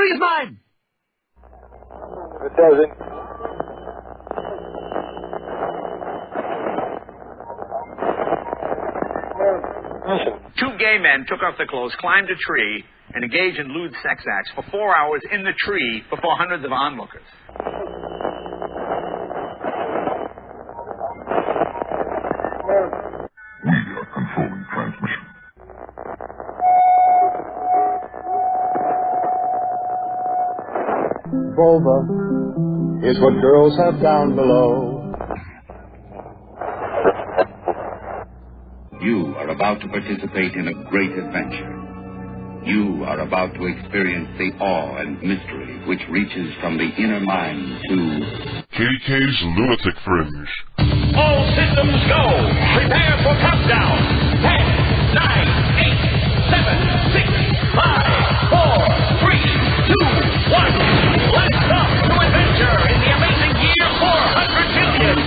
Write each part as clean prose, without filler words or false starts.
shooting is mine! It doesn't. Two gay men took off their clothes, climbed a tree, and engaged in lewd sex acts for 4 hours in the tree before hundreds of onlookers. We are controlling transmission. Vulva is what girls have down below. You are about to participate in a great adventure. You are about to experience the awe and mystery which reaches from the inner mind to KDK's Lunatic Fringe. All systems go. Prepare for countdown. 10, 9, 8, 7, 6, 5, 4, 3, 2, 1. Let's off to adventure in the amazing year 400 billion.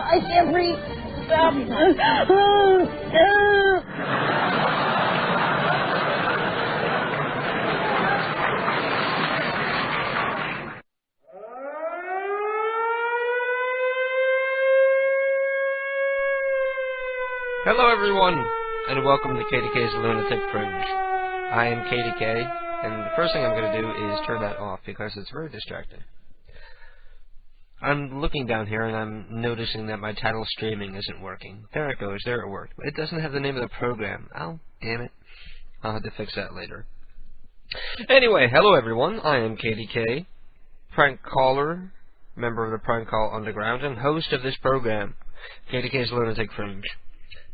I can't breathe. Stop. Hello everyone, and welcome to KDK's Lunatic Fringe. I am KDK, and the first thing I'm going to do is turn that off because it's very distracting. I'm looking down here and I'm noticing that my title streaming isn't working. There it goes, there it worked. But it doesn't have the name of the program. Oh, damn it. I'll have to fix that later. Anyway, hello everyone, I am KDK, prank caller, member of the Prank Call Underground, and host of this program, KDK's Lunatic Fringe.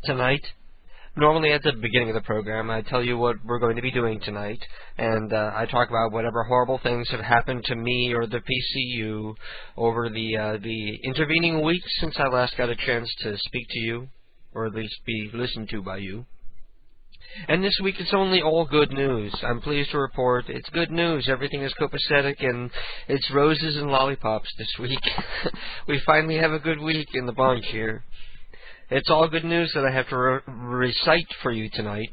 Tonight, normally at the beginning of the program, I tell you what we're going to be doing tonight, and I talk about whatever horrible things have happened to me or the PCU over the intervening weeks since I last got a chance to speak to you, or at least be listened to by you. And this week it's only all good news. I'm pleased to report it's good news. Everything is copacetic, and it's roses and lollipops this week. We finally have a good week in the bunch here. It's all good news that I have to recite for you tonight.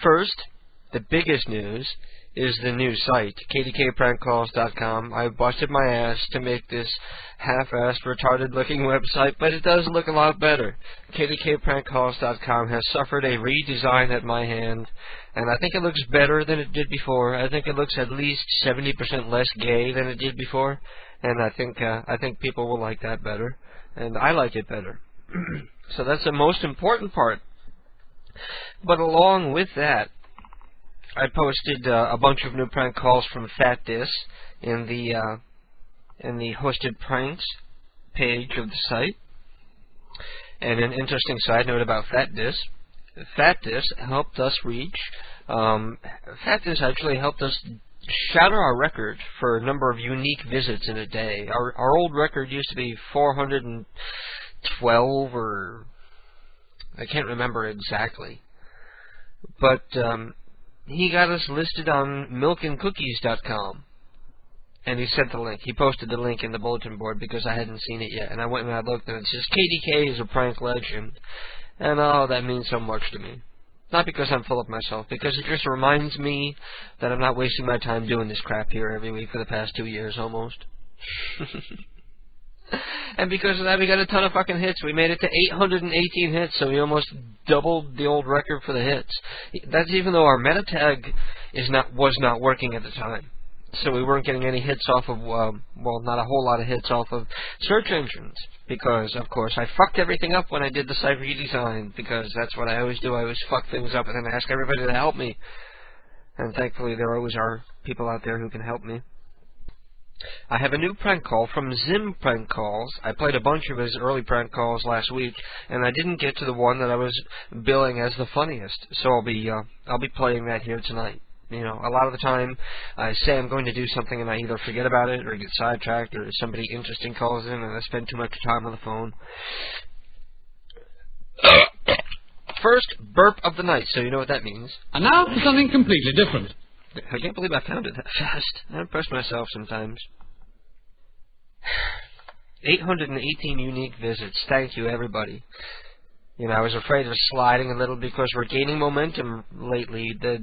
First, the biggest news is the new site, kdkprankcalls.com. I busted my ass to make this half-assed, retarded-looking website, but it does look a lot better. kdkprankcalls.com has suffered a redesign at my hand, and I think it looks better than it did before. I think it looks at least 70% less gay than it did before, and I think people will like that better, and I like it better. So that's the most important part. But along with that, I posted a bunch of new prank calls from FatDis in the hosted pranks page of the site. And an interesting side note about FatDis: FatDis helped us reach. FatDis actually helped us shatter our record for a number of unique visits in a day. Our old record used to be 412, or I can't remember exactly. But he got us listed on milkandcookies.com. And he sent the link. He posted the link in the bulletin board because I hadn't seen it yet. And I went and I looked, and it says, KDK is a prank legend. And oh, that means so much to me. Not because I'm full of myself, because it just reminds me that I'm not wasting my time doing this crap here every week for the past 2 years almost. And because of that, we got a ton of fucking hits. We made it to 818 hits, so we almost doubled the old record for the hits. That's even though our meta tag was not working at the time. So we weren't getting any hits off of, well, not a whole lot of hits off of search engines. Because, of course, I fucked everything up when I did the site redesign, because that's what I always do. I always fuck things up and then ask everybody to help me. And thankfully, there always are people out there who can help me. I have a new prank call from Zim Prank Calls. I played a bunch of his early prank calls last week, and I didn't get to the one that I was billing as the funniest. So I'll be playing that here tonight. You know, a lot of the time I say I'm going to do something and I either forget about it or get sidetracked or somebody interesting calls in and I spend too much time on the phone. First burp of the night, so you know what that means. And now for something completely different. I can't believe I found it that fast. I impress myself sometimes. 818 unique visits. Thank you, everybody. You know, I was afraid of sliding a little because we're gaining momentum lately. The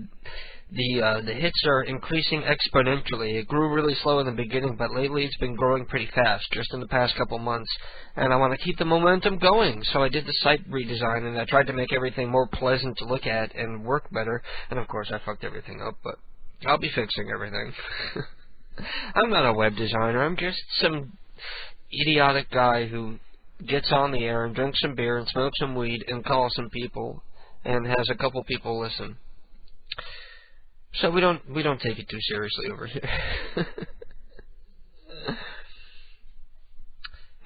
hits are increasing exponentially. It grew really slow in the beginning, but lately it's been growing pretty fast, just in the past couple months. And I want to keep the momentum going, so I did the site redesign, and I tried to make everything more pleasant to look at and work better. And of course, I fucked everything up, but I'll be fixing everything. I'm not a web designer. I'm just some idiotic guy who gets on the air and drinks some beer and smokes some weed and calls some people and has a couple people listen. So we don't take it too seriously over here.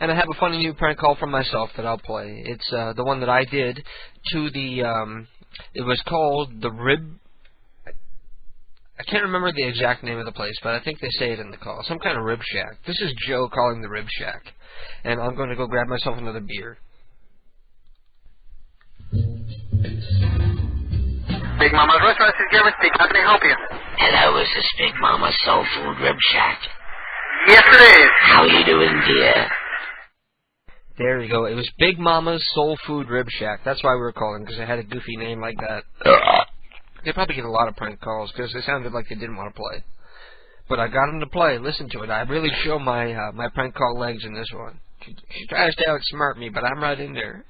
And I have a funny new prank call from myself that I'll play. It's the one that I did to the it was called the Rib. I can't remember the exact name of the place, but I think they say it in the call. Some kind of Rib Shack. This is Joe calling the Rib Shack. And I'm going to go grab myself another beer. Big Mama's Restaurant, this is Gary speaking. How can I help you? Hello, is this Big Mama Soul Food Rib Shack? Yes, it is. How you doing, dear? There you go. It was Big Mama's Soul Food Rib Shack. That's why we were calling, because it had a goofy name like that. They probably get a lot of prank calls, because they sounded like they didn't want to play. But I got them to play. Listen to it. I really show my my prank call legs in this one. She tries to outsmart me, but I'm right in there.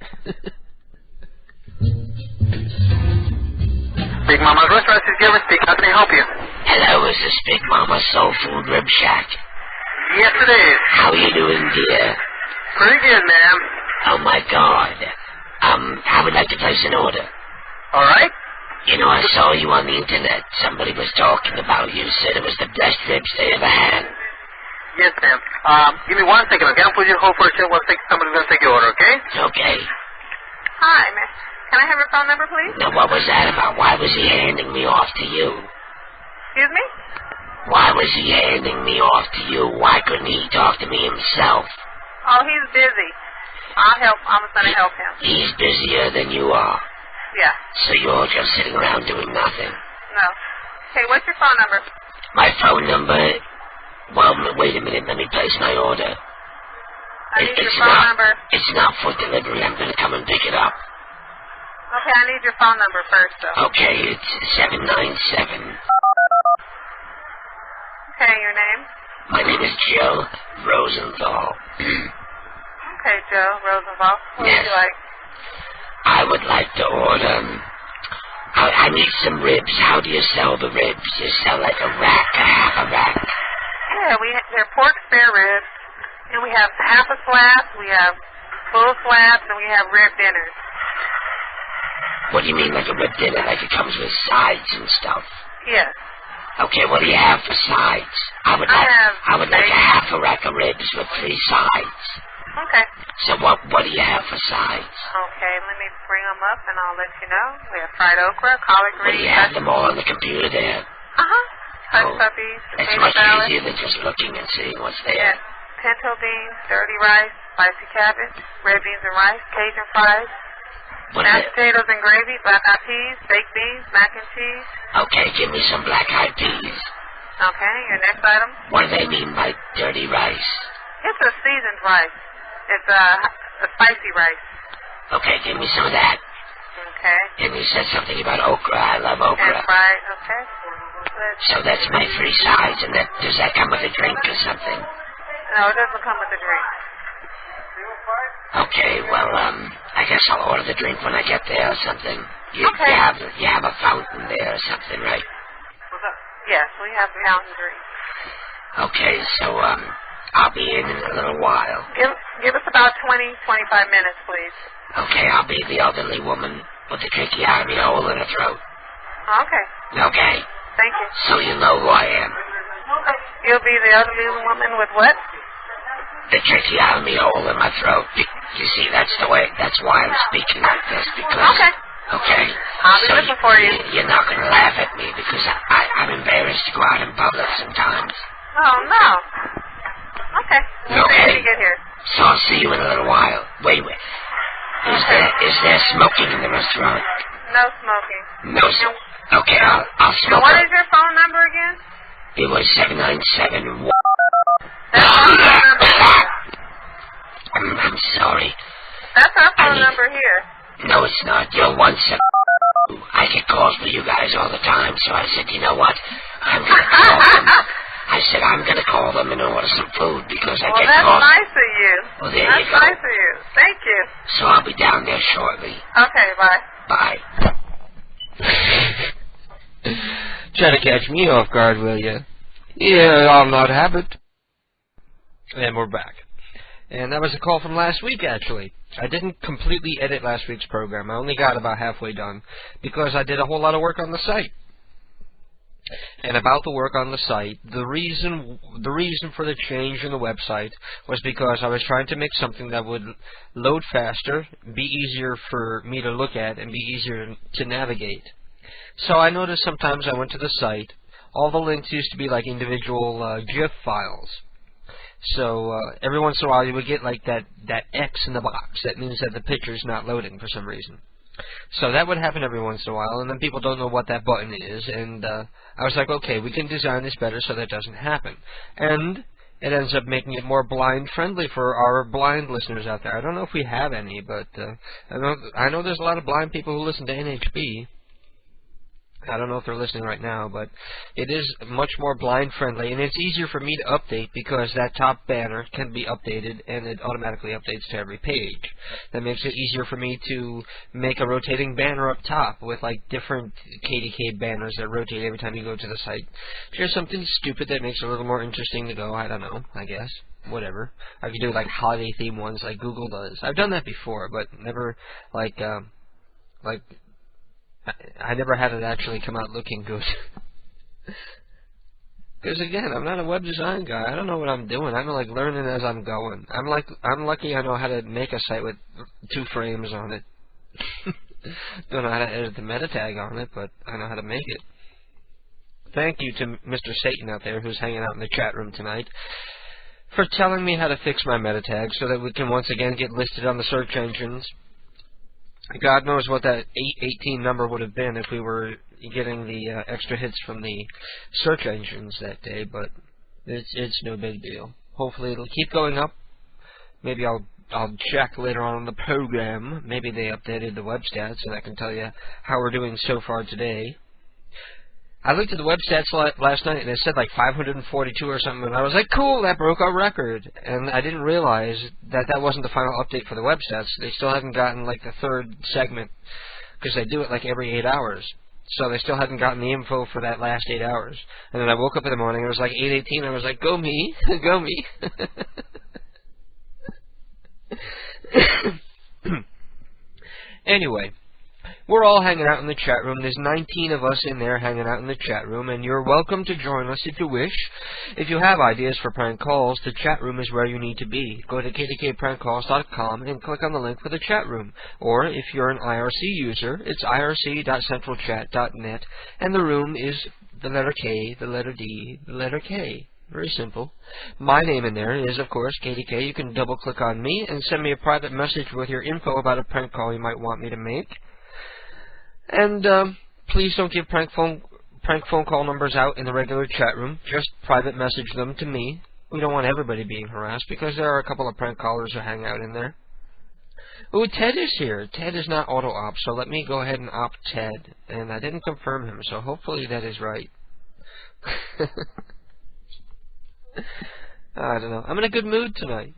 Big Mama's Restaurant, this is Gary speaking. How can I help you? Hello, is this Big Mama Soul Food Rib Shack? Yes, it is. How you doing, dear? Pretty good, ma'am. Oh, my God. I would like to place an order. All right. You know, I saw you on the internet. Somebody was talking about you, said it was the best ribs they ever had. Yes, ma'am. Give me 1 second, okay? I'll put you on hold for a second. Somebody's going to take your order, okay? Okay. Hi, miss. Can I have your phone number, please? Now, what was that about? Why was he handing me off to you? Excuse me? Why was he handing me off to you? Why couldn't he talk to me himself? Oh, he's busy. I'm going to help him. He's busier than you are. Yeah. So you're just sitting around doing nothing? No. Okay, what's your phone number? My phone number? Well, wait a minute. Let me place my order. I need your phone number. It's not for delivery. I'm going to come and pick it up. Okay, I need your phone number first, though. Okay, it's 797. Okay, your name? My name is Joe Rosenthal. Okay, Joe Rosenthal. What would you like? I would like to order... I need some ribs. How do you sell the ribs? You sell like a rack, a half a rack? Yeah, they're pork spare ribs. And we have half a slab, we have full slabs, and we have rib dinners. What do you mean, like a rib dinner? Like it comes with sides and stuff? Yes. Okay, what do you have for sides? I would like a half a rack of ribs with 3 sides. Okay. So what do you have for sides? Okay, let me bring them up and I'll let you know. We have fried okra, collard greens. Do you have them all on the computer there? Uh-huh. Hush puppies, it's potato much salad. easier than just looking and seeing what's there. Yes. Pinto beans, dirty rice, spicy cabbage, red beans and rice, Cajun fries, mashed potatoes and gravy, black-eyed peas, baked beans, mac and cheese. Okay, give me some black-eyed peas. Okay, your next item? What do they mean by dirty rice? It's a seasoned rice. It's a spicy rice. Okay, give me some of that. Okay. And you said something about okra. I love okra. And fried, okay. So that's my 3 sides, and does that come with a drink or something? No, it doesn't come with a drink. Okay, well, I guess I'll order the drink when I get there or something. You have a fountain there or something, right? Yes, we have fountain drinks. Okay, so, I'll be in a little while. Give us about 20-25 minutes, please. Okay, I'll be the elderly woman with the tracheotomy hole in her throat. Okay. Okay. Thank you. So you know who I am. You You'll be the elderly woman with what? The tracheotomy hole in my throat. You see, that's why I'm speaking like this, because... Okay. Okay. I'll be looking for you. You're not going to laugh at me, because I'm embarrassed to go out in public sometimes. Oh, no. Okay. We'll see when you get here. So I'll see you in a little while. Wait. Is there smoking in the restaurant? No smoking. No smoking. Okay, I'll smoke. What is your phone number again? It was 797. That's our phone number. I'm sorry. That's our phone number here. No, it's not. You're 17. I get calls for you guys all the time, so I said, you know what? I'm going to call them. I said, I'm going to call them and order some food because I get calls. Well, that's nice of you. Well, there you go. That's nice of you. Thank you. So I'll be down there shortly. Okay, bye. Bye. Try to catch me off guard, will you? Yeah, I'll not have it. And we're back. And that was a call from last week, actually. I didn't completely edit last week's program. I only got about halfway done because I did a whole lot of work on the site. And about the work on the site, the reason for the change in the website was because I was trying to make something that would load faster, be easier for me to look at, and be easier to navigate. So I noticed sometimes I went to the site, all the links used to be like individual GIF files. So every once in a while you would get like that X in the box. That means that the picture's not loading for some reason. So that would happen every once in a while, and then people don't know what that button is, and I was like, okay, we can design this better so that doesn't happen. And it ends up making it more blind-friendly for our blind listeners out there. I don't know if we have any, but I know there's a lot of blind people who listen to NHB. I don't know if they're listening right now, but it is much more blind-friendly, and it's easier for me to update because that top banner can be updated, and it automatically updates to every page. That makes it easier for me to make a rotating banner up top with, like, different KDK banners that rotate every time you go to the site. Just something stupid that makes it a little more interesting to go. I don't know, I guess. Whatever. I could do, like, holiday-themed ones like Google does. I've done that before, but never, I never had it actually come out looking good. Because again, I'm not a web design guy. I don't know what I'm doing. I'm like learning as I'm going. I'm lucky I know how to make a site with 2 frames on it. Don't know how to edit the meta tag on it, but I know how to make it. Thank you to Mr. Satan out there who's hanging out in the chat room tonight for telling me how to fix my meta tag so that we can once again get listed on the search engines. God knows what that 818 number would have been if we were getting the extra hits from the search engines that day, but it's no big deal. Hopefully it'll keep going up. Maybe I'll check later on in the program. Maybe they updated the web stats and I can tell you how we're doing so far today. I looked at the web stats last night and it said like 542 or something, and I was like, cool, that broke our record. And I didn't realize that that wasn't the final update for the web stats. They still haven't gotten like the 3rd segment, because they do it like every 8 hours. So they still hadn't gotten the info for that last 8 hours. And then I woke up in the morning, it was like 8:18, I was like, go me, go me. Anyway. We're all hanging out in the chat room. There's 19 of us in there hanging out in the chat room, and you're welcome to join us if you wish. If you have ideas for prank calls, the chat room is where you need to be. Go to kdkprankcalls.com and click on the link for the chat room. Or, if you're an IRC user, it's irc.centralchat.net, and the room is the letter K, the letter D, the letter K. Very simple. My name in there is, of course, KDK. You can double-click on me and send me a private message with your info about a prank call you might want me to make. And please don't give prank phone call numbers out in the regular chat room. Just private message them to me. We don't want everybody being harassed because there are a couple of prank callers who hang out in there. Ooh, Ted is here. Ted is not auto-op, so let me go ahead and opt Ted. And I didn't confirm him, so hopefully that is right. I don't know. I'm in a good mood tonight.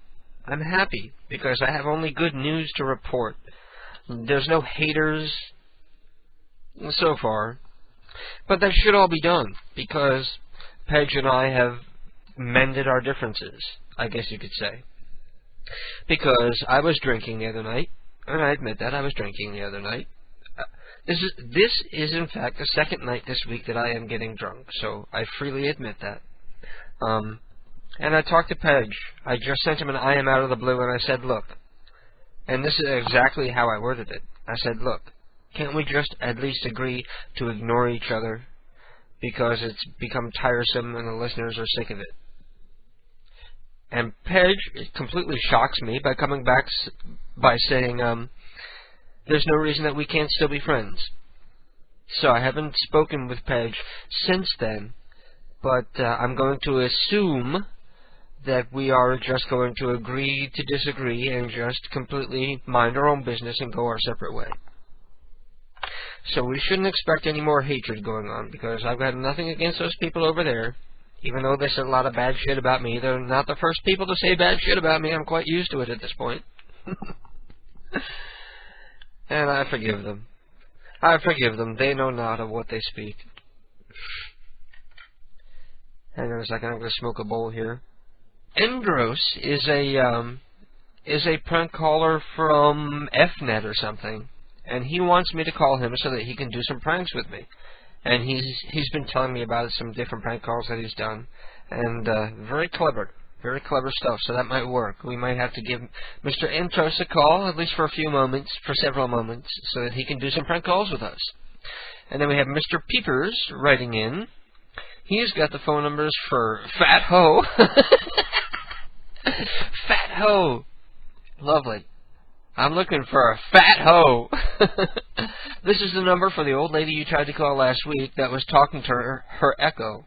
I'm happy because I have only good news to report. There's no haters so far, but that should all be done because Pedge and I have mended our differences, I guess you could say. Because I was drinking the other night, and I admit that I was drinking the other night. This is in fact the 2nd night this week that I am getting drunk, so I freely admit that. And I talked to Page. I just sent him an I am out of the blue, and I said, look, and this is exactly how I worded it. I said, look, can't we just at least agree to ignore each other because it's become tiresome and the listeners are sick of it? And Page completely shocks me by coming back by saying, there's no reason that we can't still be friends. So I haven't spoken with Page since then, but I'm going to assume that we are just going to agree to disagree and just completely mind our own business and go our separate way. So we shouldn't expect any more hatred going on, because I've got nothing against those people over there. Even though they said a lot of bad shit about me, they're not the first people to say bad shit about me. I'm quite used to it at this point. And I forgive them. I forgive them. They know not of what they speak. Hang on a second. I'm going to smoke a bowl here. Endros is a prank caller from FNet or something, and he wants me to call him so that he can do some pranks with me. And he's been telling me about some different prank calls that he's done, and very clever stuff. So that might work. We might have to give Mr. Endros a call, at least for a few moments, for several moments, so that he can do some prank calls with us. And then we have Mr. Peepers writing in. He's got the phone numbers for Fat Ho. Fat Ho. Lovely. I'm looking for a Fat Ho. This is the number for the old lady you tried to call last week that was talking to her Echo.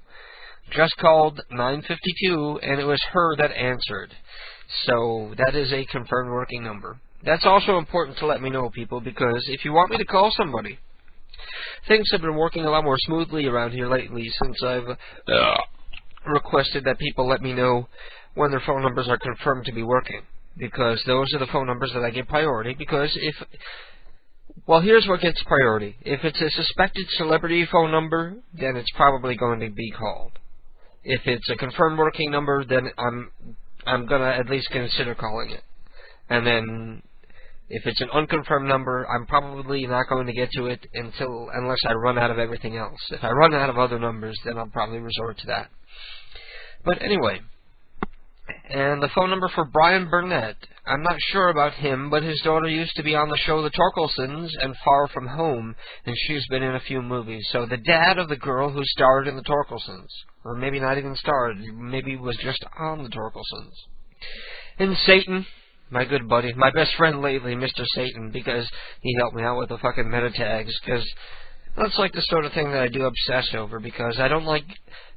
Just called 952, and it was her that answered. So that is a confirmed working number. That's also important to let me know, people, because if you want me to call somebody, things have been working a lot more smoothly around here lately since I've requested that people let me know when their phone numbers are confirmed to be working, because those are the phone numbers that I give priority, because well, here's what gets priority. If it's a suspected celebrity phone number, then it's probably going to be called. If it's a confirmed working number, then I'm going to at least consider calling it. And then if it's an unconfirmed number, I'm probably not going to get to it unless I run out of everything else. If I run out of other numbers, then I'll probably resort to that. But anyway, and the phone number for Brian Burnett. I'm not sure about him, but his daughter used to be on the show The Torkelsons and Far From Home, and she's been in a few movies. So the dad of the girl who starred in The Torkelsons, or maybe not even starred, maybe was just on The Torkelsons. And Satan, my good buddy, my best friend lately, Mr. Satan, because he helped me out with the fucking meta tags, because that's like the sort of thing that I do obsess over, because I don't like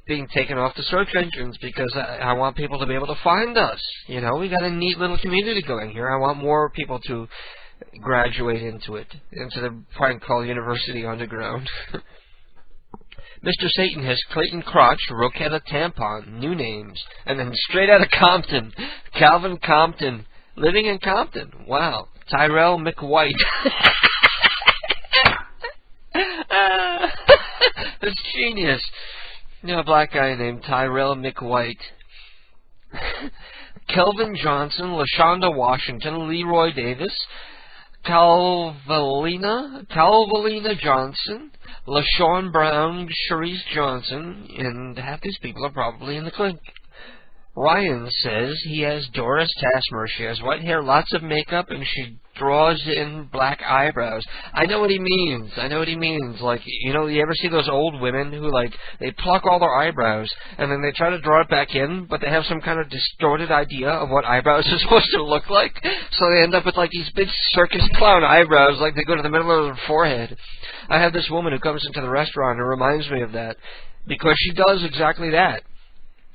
being taken off the search engines, because I want people to be able to find us. You know, we got a neat little community going here. I want more people to graduate into it, into the prank call University Underground. Mr. Satan has Clayton Crotch, Roquetta Tampon, new names, and then straight out of Compton, Calvin Compton, living in Compton. Wow. Tyrell McWhite. That's genius. You know, a black guy named Tyrell McWhite. Kelvin Johnson, LaShonda Washington, Leroy Davis, Calvalina Johnson, LaShawn Brown, Cherise Johnson, and half these people are probably in the clinic. Ryan says he has Doris Tassmer. She has white hair, lots of makeup, and she draws in black eyebrows. I know what he means. Like, you know, you ever see those old women who, like, they pluck all their eyebrows, and then they try to draw it back in, but they have some kind of distorted idea of what eyebrows are supposed to look like, so they end up with, like, these big circus clown eyebrows, like they go to the middle of their forehead. I have this woman who comes into the restaurant and reminds me of that, because she does exactly that.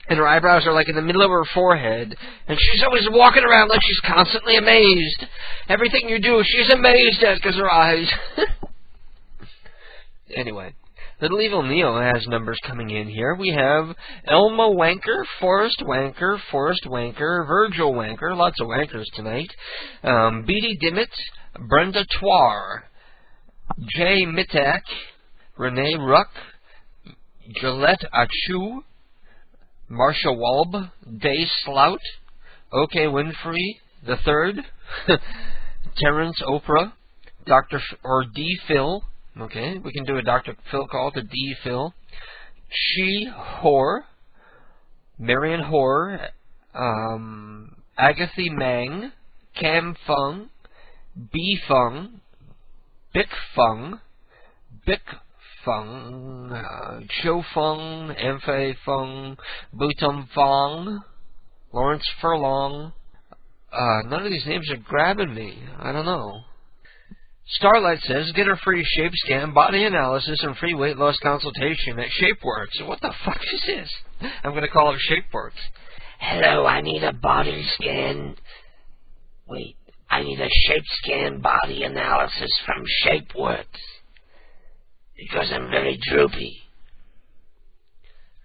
And her eyebrows are like in the middle of her forehead, and she's always walking around like she's constantly amazed. Everything you do, she's amazed at because her eyes. Anyway, Little Evil Neo has numbers coming in here. We have Elma Wanker, Forrest Wanker, Virgil Wanker, lots of Wankers tonight. Beatty Dimmitt, Brenda Twar, Jay Mitak, Renee Ruck, Gillette Achu, Marsha Walb, Day Slout, OK Winfrey the Third, Terrence Oprah, or D. Phil. Okay, we can do a Dr. Phil call to D. Phil. She Whore, Marion Hoare, Agatha Mang, Cam Fung, B Fung, Bic Fung, Cho Fung, Emphay Fung, Butum Fong, Lawrence Furlong. None of these names are grabbing me. I don't know. Starlight says, get a free shape scan, body analysis, and free weight loss consultation at ShapeWorks. What the fuck is this? I'm going to call it ShapeWorks. Hello, I need a body scan. Wait, I need a shape scan body analysis from ShapeWorks. Because I'm very droopy.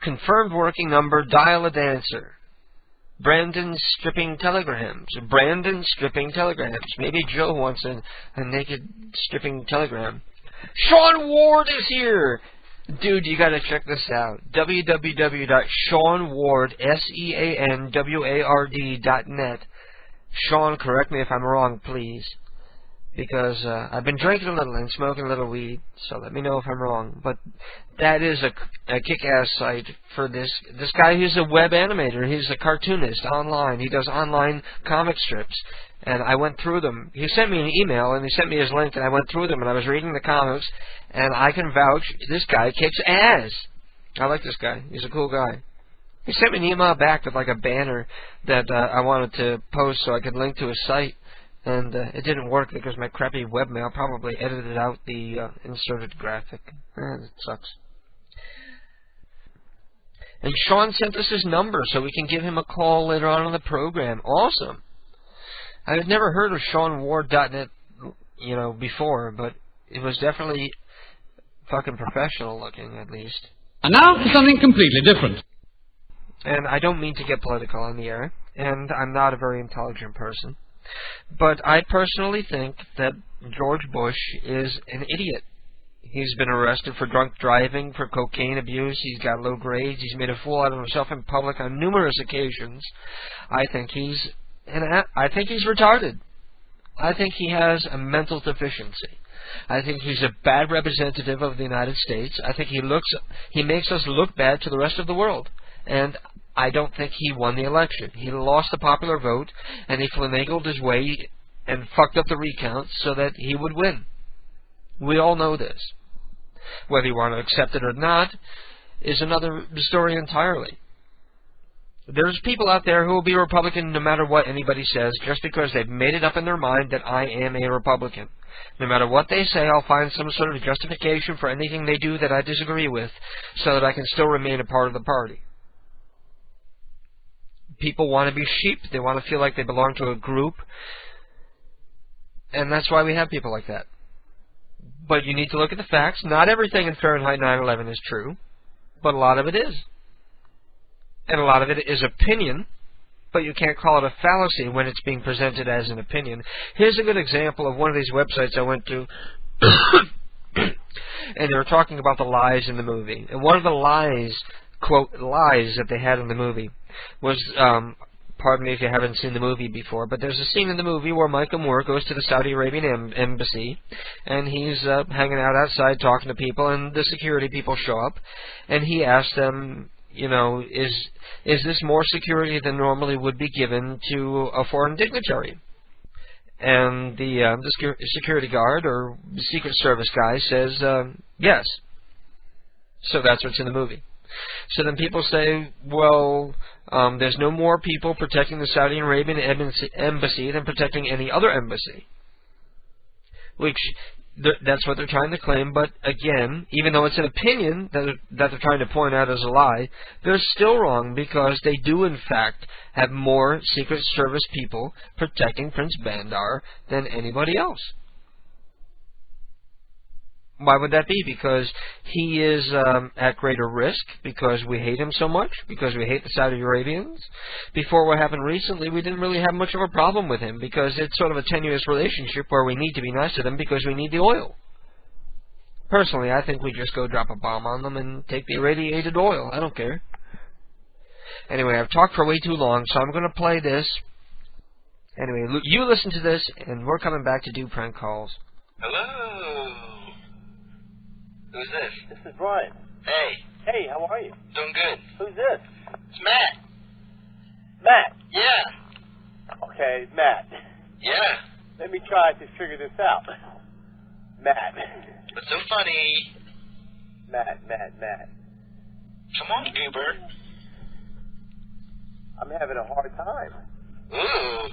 Confirmed working number, dial a dancer. Brandon stripping telegrams. Maybe Joe wants a naked stripping telegram. Sean Ward is here! Dude, you gotta check this out. www.seanward.net. Sean, correct me if I'm wrong, please. Because I've been drinking a little and smoking a little weed, so let me know if I'm wrong. But that is a kick-ass site for this guy who's a web animator. He's a cartoonist online. He does online comic strips. And I went through them. He sent me an email, and he sent me his link, and I went through them, and I was reading the comics, and I can vouch this guy kicks ass. I like this guy. He's a cool guy. He sent me an email back with like a banner that I wanted to post so I could link to his site. And it didn't work because my crappy webmail probably edited out the inserted graphic. It sucks. And Sean sent us his number so we can give him a call later on in the program. Awesome. I had never heard of SeanWard.net, before, but it was definitely fucking professional looking, at least. And now for something completely different. And I don't mean to get political on the air, and I'm not a very intelligent person. But I personally think that George Bush is an idiot. He's been arrested for drunk driving, for cocaine abuse. He's got low grades. He's made a fool out of himself in public on numerous occasions. I think he's retarded. I think he has a mental deficiency. I think he's a bad representative of the United States. I think he makes us look bad to the rest of the world. And I don't think he won the election. He lost the popular vote, and he finagled his way and fucked up the recount so that he would win. We all know this. Whether you want to accept it or not is another story entirely. There's people out there who will be Republican no matter what anybody says, just because they've made it up in their mind that I am a Republican. No matter what they say, I'll find some sort of justification for anything they do that I disagree with, so that I can still remain a part of the party. People want to be sheep. They want to feel like they belong to a group. And that's why we have people like that. But you need to look at the facts. Not everything in Fahrenheit 9/11 is true, but a lot of it is. And a lot of it is opinion, but you can't call it a fallacy when it's being presented as an opinion. Here's a good example of one of these websites I went to, and they were talking about the lies in the movie. And one of the lies, quote, lies that they had in the movie was, pardon me if you haven't seen the movie before, but there's a scene in the movie where Michael Moore goes to the Saudi Arabian embassy, and he's hanging out outside talking to people, and the security people show up, and he asks them, is this more security than normally would be given to a foreign dignitary? And the security guard or Secret Service guy says, yes. So that's what's in the movie. So then people say, well, there's no more people protecting the Saudi Arabian embassy than protecting any other embassy. Which, that's what they're trying to claim, but again, even though it's an opinion that they're trying to point out as a lie, they're still wrong, because they do in fact have more Secret Service people protecting Prince Bandar than anybody else. Why would that be? Because he is at greater risk, because we hate him so much, because we hate the Saudi Arabians. Before what happened recently, we didn't really have much of a problem with him, because it's sort of a tenuous relationship where we need to be nice to them because we need the oil. Personally, I think we just go drop a bomb on them and take the irradiated oil. I don't care. Anyway, I've talked for way too long, so I'm going to play this. Anyway, you listen to this, and we're coming back to do prank calls. Hello. Who's this? This is Brian. Hey. Hey, how are you? Doing good. Who's this? It's Matt. Okay, Matt. Yeah. Let me try to figure this out. Matt. What's so funny? Matt. Come on, Goober. I'm having a hard time. Ooh.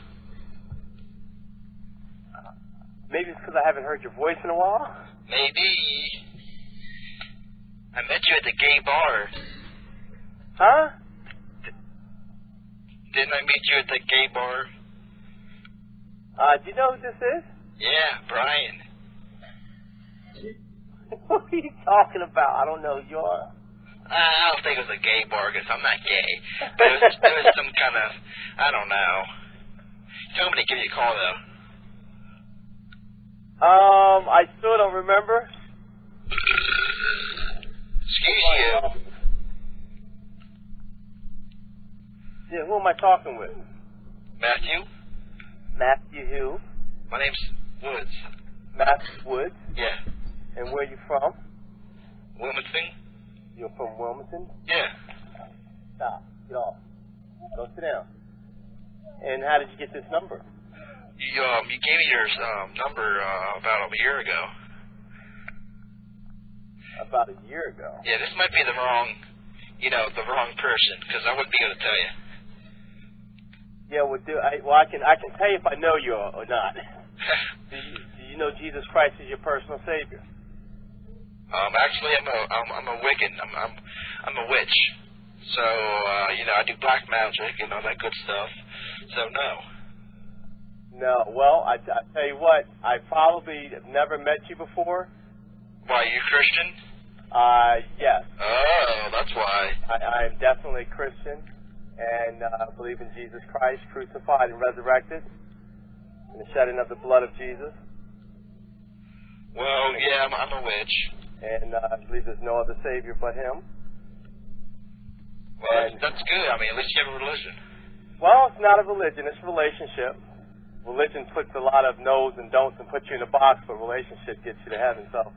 Maybe it's because I haven't heard your voice in a while? Maybe. I met you at the gay bar. Huh? Didn't I meet you at the gay bar? Do you know who this is? Yeah, Brian. What are you talking about? I don't know. I don't think it was a gay bar because I'm not gay. But it was some kind of, I don't know. He told me to give you a call, though. I still don't remember. Excuse you. Yeah, who am I talking with? Matthew? Matthew who? My name's Woods. Matthew Woods? Yeah. And where are you from? Wilmington? You're from Wilmington? Yeah. Stop. Get off. Go sit down. And how did you get this number? You gave me your number about a year ago. About a year ago? Yeah, this might be the wrong person, because I wouldn't be able to tell you. Yeah, I can tell you if I know you or not. Do you know Jesus Christ is your personal Savior? Actually, I'm a Wiccan. I'm a witch. So I do black magic and all that good stuff. So no. No. Well, I tell you what. I probably have never met you before. Why, you Christian? Yes. Oh, that's why. I am definitely Christian, and believe in Jesus Christ, crucified and resurrected, and the shedding of the blood of Jesus. Well, yeah, I'm a witch. And I believe there's no other Savior but Him. Well, that's good. I mean, at least you have a religion. Well, it's not a religion. It's a relationship. Religion puts a lot of no's and don'ts and puts you in a box, but relationship gets you to heaven. So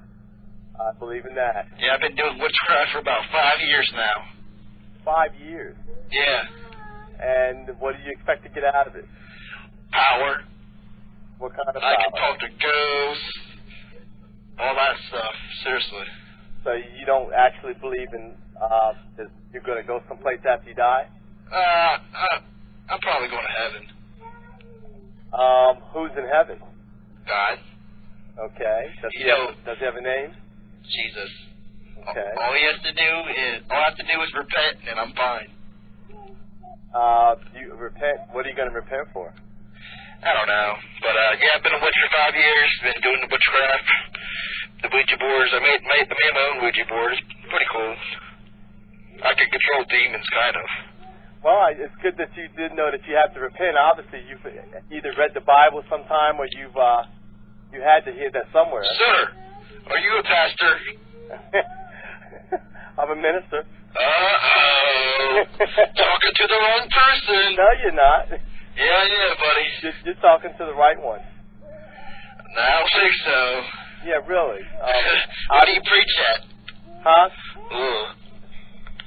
I believe in that. Yeah, I've been doing witchcraft for about 5 years now. 5 years? Yeah. And what do you expect to get out of it? Power. What kind of power? I can talk to ghosts. All that stuff. Seriously. So you don't actually believe in that you're going to go someplace after you die? I'm probably going to heaven. Who's in heaven? God. Okay. Does he have a name? Jesus. Okay. All I have to do is repent, and I'm fine. You repent. What are you going to repent for? I don't know, but I've been a witch for 5 years. Been doing the witchcraft, the Ouija boards. I made my own Ouija board. It's pretty cool. I can control demons, kind of. Well, it's good that you did know that you have to repent. Obviously, you've either read the Bible sometime or you had to hear that somewhere. Sir, are you a pastor? I'm a minister. Uh-oh. Talking to the wrong person. No, you're not. Yeah, buddy. You're talking to the right one. No, I don't think so. Yeah, really. What do you preach at? Huh?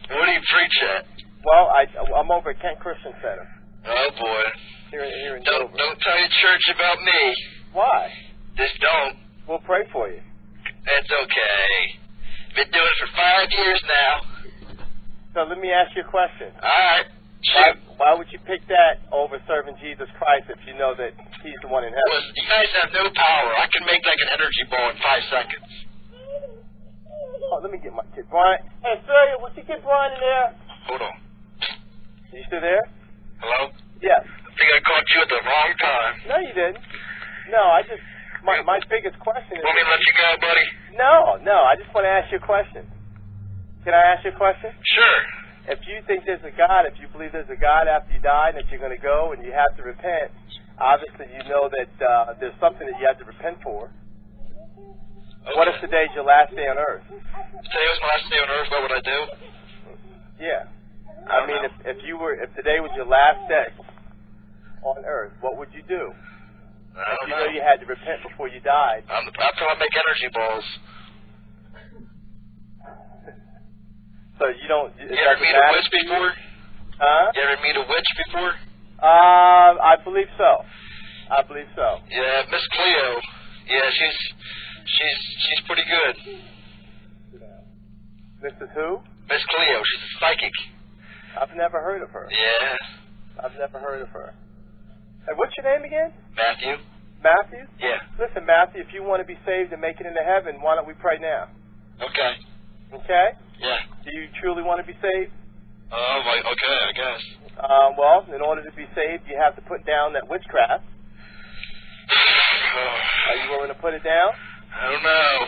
What do you preach at? Well, I'm over at Kent Christian Center. Oh, boy. Here in Don't tell your church about me. Why? Just don't. We'll pray for you. That's okay. Been doing it for 5 years now. So let me ask you a question. All right. Why would you pick that over serving Jesus Christ if you know that He's the one in heaven? Well, you guys have no power. I can make like an energy ball in 5 seconds. Oh, let me get my kid. Brian. Hey, Australia, would you get Brian in there? Hold on. You still there? Hello? Yes. I think I caught you at the wrong time. No, you didn't. No, my biggest question is... Want me to let you go, buddy? No, I just want to ask you a question. Can I ask you a question? Sure. If you think there's a God, if you believe there's a God after you die and that you're going to go and you have to repent, obviously you know that there's something that you have to repent for. Okay. What if today's your last day on earth? If today was my last day on earth, what would I do? Yeah. I mean, if today was your last day on earth, what would you do? I don't know. You know you had to repent before you died. That's how I make energy balls. So you don't... You ever meet a witch before? Huh? You ever meet a witch before? I believe so. I believe so. Yeah, Miss Cleo. Yeah, she's pretty good. Mrs. Who? Miss Cleo. She's a psychic. I've never heard of her. Yeah. I've never heard of her. And what's your name again? Matthew. Matthew? Yeah. Listen, Matthew, if you want to be saved and make it into heaven, why don't we pray now? Okay. Okay? Yeah. Do you truly want to be saved? Okay, I guess. Well, in order to be saved, you have to put down that witchcraft. Are you willing to put it down? I don't know.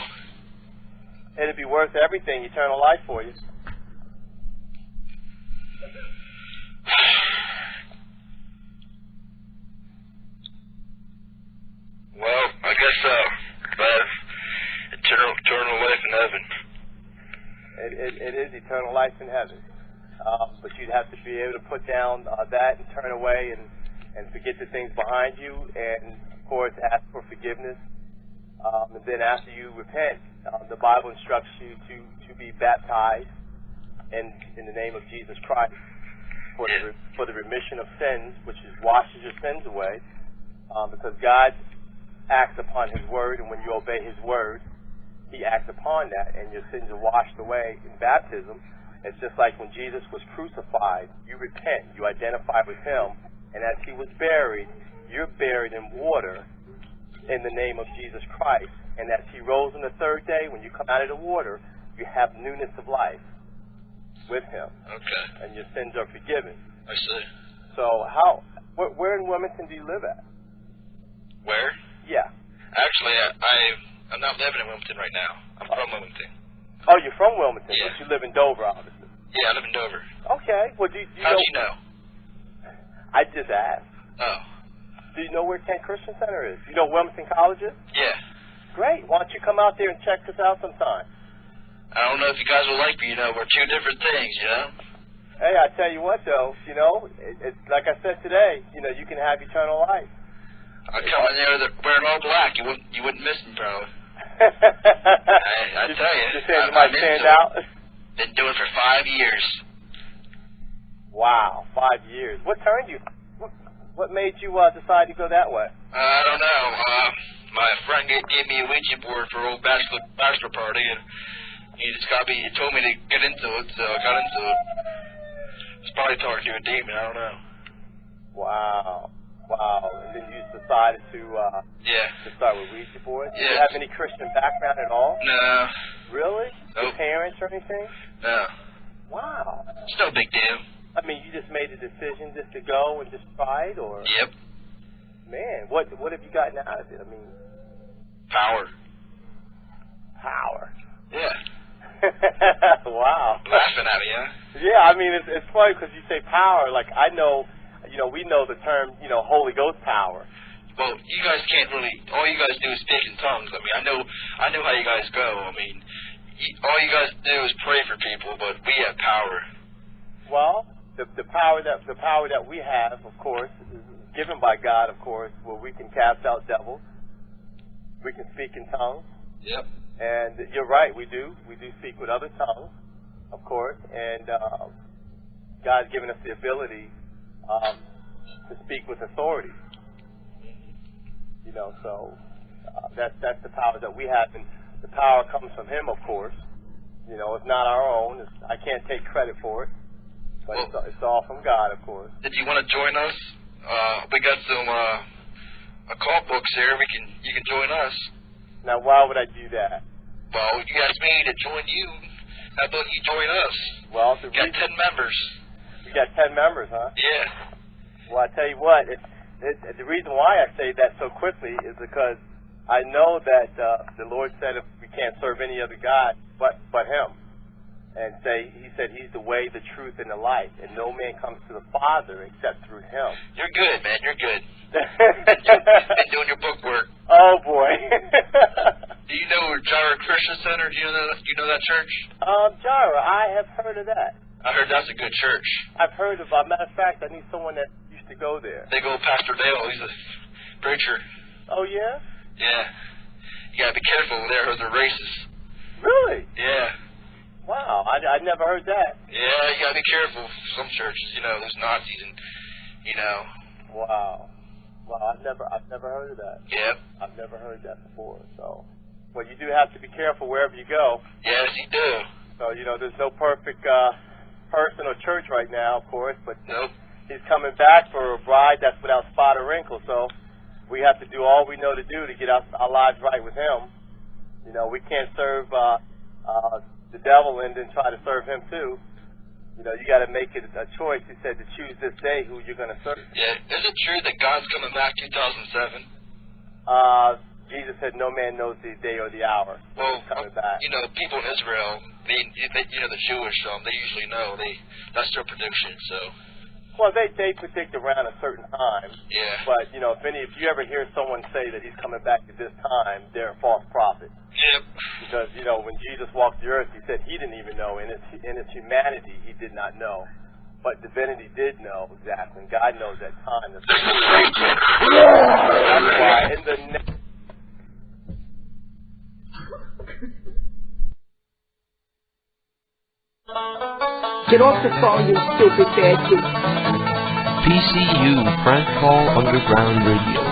It'd be worth everything, eternal life for you. Well, I guess so. But eternal life in heaven. It is eternal life in heaven. But you'd have to be able to put down that and turn away and forget the things behind you and, of course, ask for forgiveness. And then after you repent, the Bible instructs you to be baptized in the name of Jesus Christ for the remission of sins, which washes your sins away. Because God acts upon His Word, and when you obey His Word, He acts upon that, and your sins are washed away in baptism. It's just like when Jesus was crucified, you repent, you identify with Him, and as He was buried, you're buried in water in the name of Jesus Christ. And as He rose on the third day, when you come out of the water, you have newness of life with Him. Okay. And your sins are forgiven. I see. So where in Wilmington do you live at? Where? Yeah. Actually, I'm not living in Wilmington right now. I'm from Wilmington. Oh, you're from Wilmington, Yeah. but you live in Dover, obviously. Yeah, I live in Dover. Okay. Well, do you How'd know? you know? I just asked. Oh. Do you know where Kent Christian Center is? You know where Wilmington College is? Yeah. Great. Why don't you come out there and check this out sometime? I don't know if you guys will like me, we're two different things, Hey, I tell you what, though, it's like I said today, you can have eternal life. I'd come in there wearing all black. You wouldn't miss me, probably. I tell you. You're saying you might stand out? Been doing it for 5 years. Wow, 5 years. What turned you? What made you decide to go that way? I don't know. My friend gave me a Ouija board for an old bachelor party, and he told me to get into it, so I got into it. It's probably talking to a demon, I don't know. Wow. And then you decided to start with Ouija boards? Yeah. Do you have any Christian background at all? No. Really? Nope. Your parents or anything? No. Wow. It's no big deal. I mean, you just made a decision just to go and just try it, or? Yep. Man, what have you gotten out of it? I mean, Power. Yeah. Wow. Laughing at me, huh? Yeah, I mean, it's funny because you say power. Like, I know, we know the term, Holy Ghost power. Well, you guys can't really. All you guys do is speak in tongues. I mean, I know how you guys go. I mean, all you guys do is pray for people, but we have power. Well, the power that we have, of course, is given by God, of course, where we can cast out devils. We can speak in tongues. Yep. And you're right, we do. We do speak with other tongues, of course, and God's given us the ability to speak with authority. So that's the power that we have, and the power comes from Him, of course. It's not our own. I can't take credit for it, but it's all from God, of course. Did you want to join us? We got some occult books here. You can join us. Now, why would I do that? Well, you asked me to join you. How about you join us? Well, we got 10 members. You got 10 members, huh? Yeah. Well, I tell you what, the reason why I say that so quickly is because I know that the Lord said if we can't serve any other God but Him. And He said He's the way, the truth, and the life. And no man comes to the Father except through Him. You're good, man. You're good. Been doing your book work. Oh, boy. Do you know Jara Christian Center? Do you know that church? Jara, I have heard of that. I heard that's a good church. I've heard of it. Matter of fact, I need someone that used to go there. They go with Pastor Dale. He's a preacher. Oh, yeah? Yeah. You gotta be careful over there, or they're racist. Really? Yeah. Wow, I never heard that. Yeah, you gotta be careful. Some churches, there's Nazis and, Wow. Wow, I've never heard of that. Yep. I've never heard that before. So, well, you do have to be careful wherever you go. Yes, you do. So, you know, there's no perfect person or church right now, of course, but Nope. he's coming back for a bride that's without spot or wrinkle. So, we have to do all we know to do to get our lives right with him. You know, we can't serve the devil and then try to serve him too. You know, you got to make it a choice. He said to choose this day who you're going to serve. Yeah. Is it true that God's coming back 2007? Jesus said no man knows the day or the hour. Well, He's coming back. you know, people in Israel, they you know, the Jewish, they usually know. That's their prediction. So. Well, they predict around a certain time. Yeah. But you know, if you ever hear someone say that he's coming back at this time, they're a false prophet. Yep. Because you know, when Jesus walked the earth, he said he didn't even know. In his humanity, he did not know. But divinity did know exactly. God knows that time. That's why in the Get off the phone, you stupid bad bitch. PCU, Prank Call Underground Radio.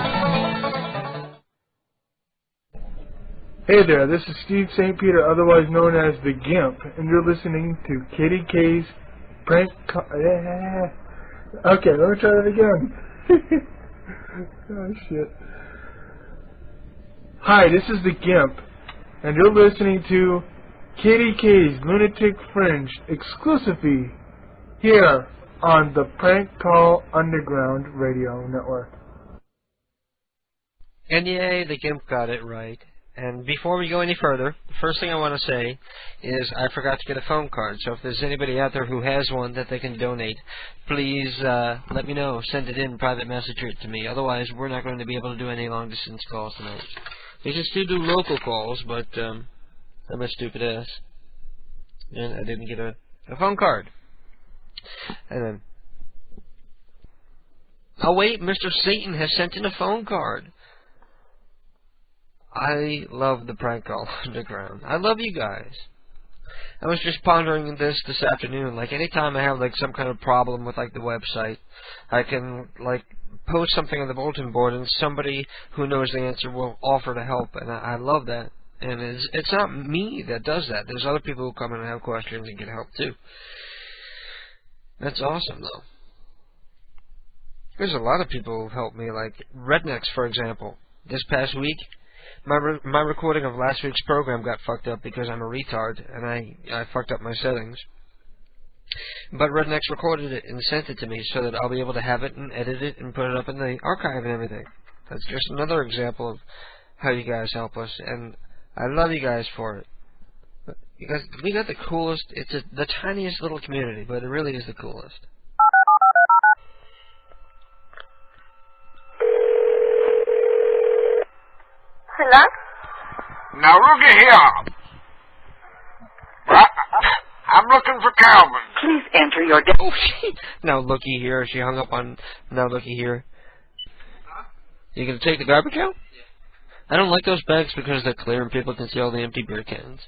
Hey there, this is Steve St. Peter, otherwise known as the Gimp, and you're listening to KDK's Prank Call... Okay, let me try that again. Oh, shit. Hi, this is the Gimp, and you're listening to KDK's Lunatic Fringe exclusively here on the Prank Call Underground Radio Network. And yay, the Gimp got it right. And before we go any further, the first thing I want to say is I forgot to get a phone card. So if there's anybody out there who has one that they can donate, please let me know. Send it in, private message it to me. Otherwise, we're not going to be able to do any long-distance calls tonight. We can still do local calls, but I'm a stupid ass. And I didn't get a phone card. And then... Oh wait, Mr. Satan has sent in a phone card. I love the Prank Call Underground. I love you guys. I was just pondering this afternoon. Like, anytime I have, like, some kind of problem with, like, the website, I can, like, post something on the bulletin board and somebody who knows the answer will offer to help. And I love that. And it's not me that does that. There's other people who come in and have questions and get help, too. That's awesome, though. There's a lot of people who've helped me, like Rednecks, for example. This past week, my recording of last week's program got fucked up because I'm a retard, and I fucked up my settings. But Rednecks recorded it and sent it to me so that I'll be able to have it and edit it and put it up in the archive and everything. That's just another example of how you guys help us, and I love you guys for it. Because we got the coolest, it's the tiniest little community, but it really is the coolest. Hello? Now looky here. I'm looking for Calvin. Please enter your... Oh, shit. Now looky here. She hung up on... Now looky here. You gonna take the garbage out? I don't like those bags because they're clear and people can see all the empty beer cans.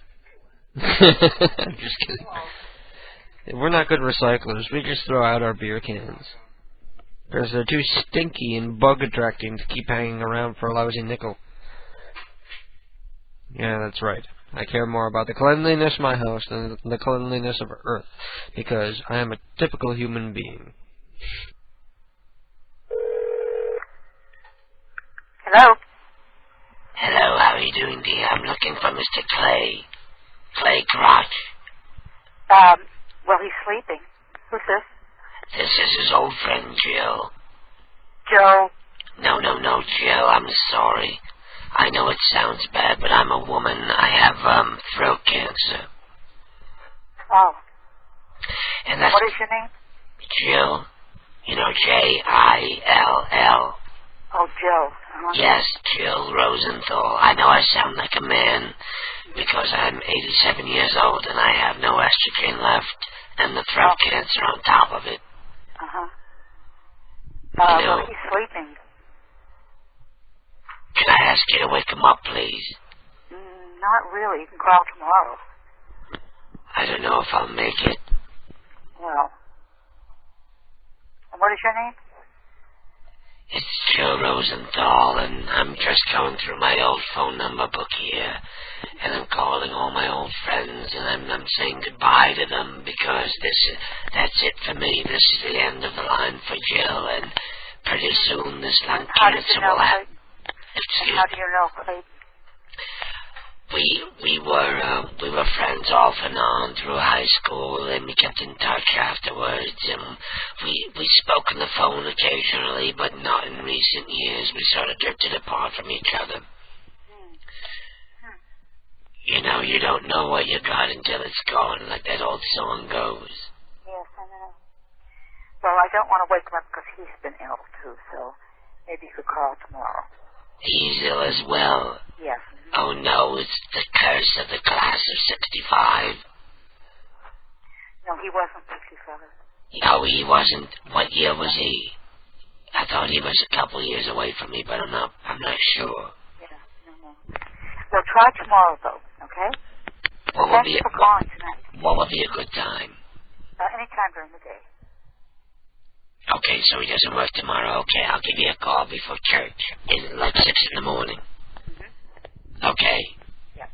I'm just kidding. We're not good recyclers. We just throw out our beer cans. Because they're too stinky and bug-attracting to keep hanging around for a lousy nickel. Yeah, that's right. I care more about the cleanliness of my house than the cleanliness of Earth. Because I am a typical human being. Hello? Hello, how are you doing, dear? I'm looking for Mr. Clay. Clay Crotch. Well, he's sleeping. Who's this? This is his old friend, Jill. Joe? No, Jill, I'm sorry. I know it sounds bad, but I'm a woman. I have, throat cancer. Oh. And that's... What is your name? Jill. You know, Jill. Oh, Joe. Uh-huh. Yes, Jill Rosenthal. I know I sound like a man because I'm 87 years old and I have no estrogen left and the throat cancer on top of it. Uh-huh. You know, well, he's sleeping. Can I ask you to wake him up, please? Not really. You can call tomorrow. I don't know if I'll make it. Well. And what is your name? It's Joe Rosenthal, and I'm just going through my old phone number book here, and I'm calling all my old friends, and I'm saying goodbye to them because that's it for me. This is the end of the line for Jill, and pretty soon this lung cancer will happen. How do you know, Clayton? We were friends off and on through high school, and we kept in touch afterwards, and we spoke on the phone occasionally, but not in recent years. We sort of drifted apart from each other. You know, you don't know what you got until it's gone, like that old song goes. Yes, I know. Well, I don't want to wake him up because he's been ill, too, so maybe you could call tomorrow. He's ill as well. Yes. Oh no, it's the curse of the class of 65. No, he wasn't 65. No, he wasn't. What year was he? I thought he was a couple years away from me, but I'm not sure. Yeah, no. Well, try tomorrow, though, okay? Thanks for calling tonight. What would be a good time? Anytime during the day. Okay, so he doesn't work tomorrow. Okay, I'll give you a call before church. Is it like 6 in the morning? Okay. Yeah.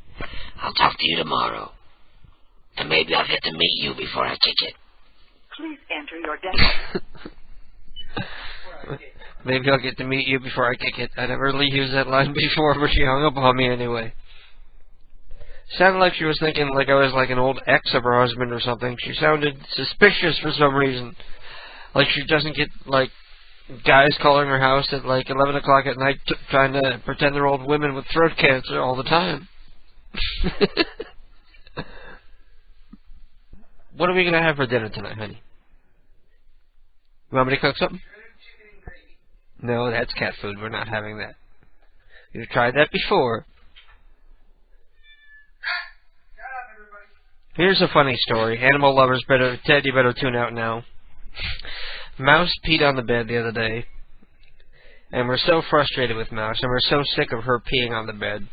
I'll talk to you tomorrow. And maybe I'll get to meet you before I kick it. Please enter your dental. Maybe I'll get to meet you before I kick it. I never really used that line before, but she hung up on me anyway. Sounded like she was thinking like I was like an old ex of her husband or something. She sounded suspicious for some reason. Like she doesn't get, like, guys calling her house at, like, 11 o'clock at night trying to pretend they're old women with throat cancer all the time. What are we going to have for dinner tonight, honey? You want me to cook something? No, that's cat food. We're not having that. You've tried that before. Here's a funny story. Animal lovers better, Ted, you better tune out now. Mouse peed on the bed the other day, and we're so frustrated with Mouse, and we're so sick of her peeing on the bed.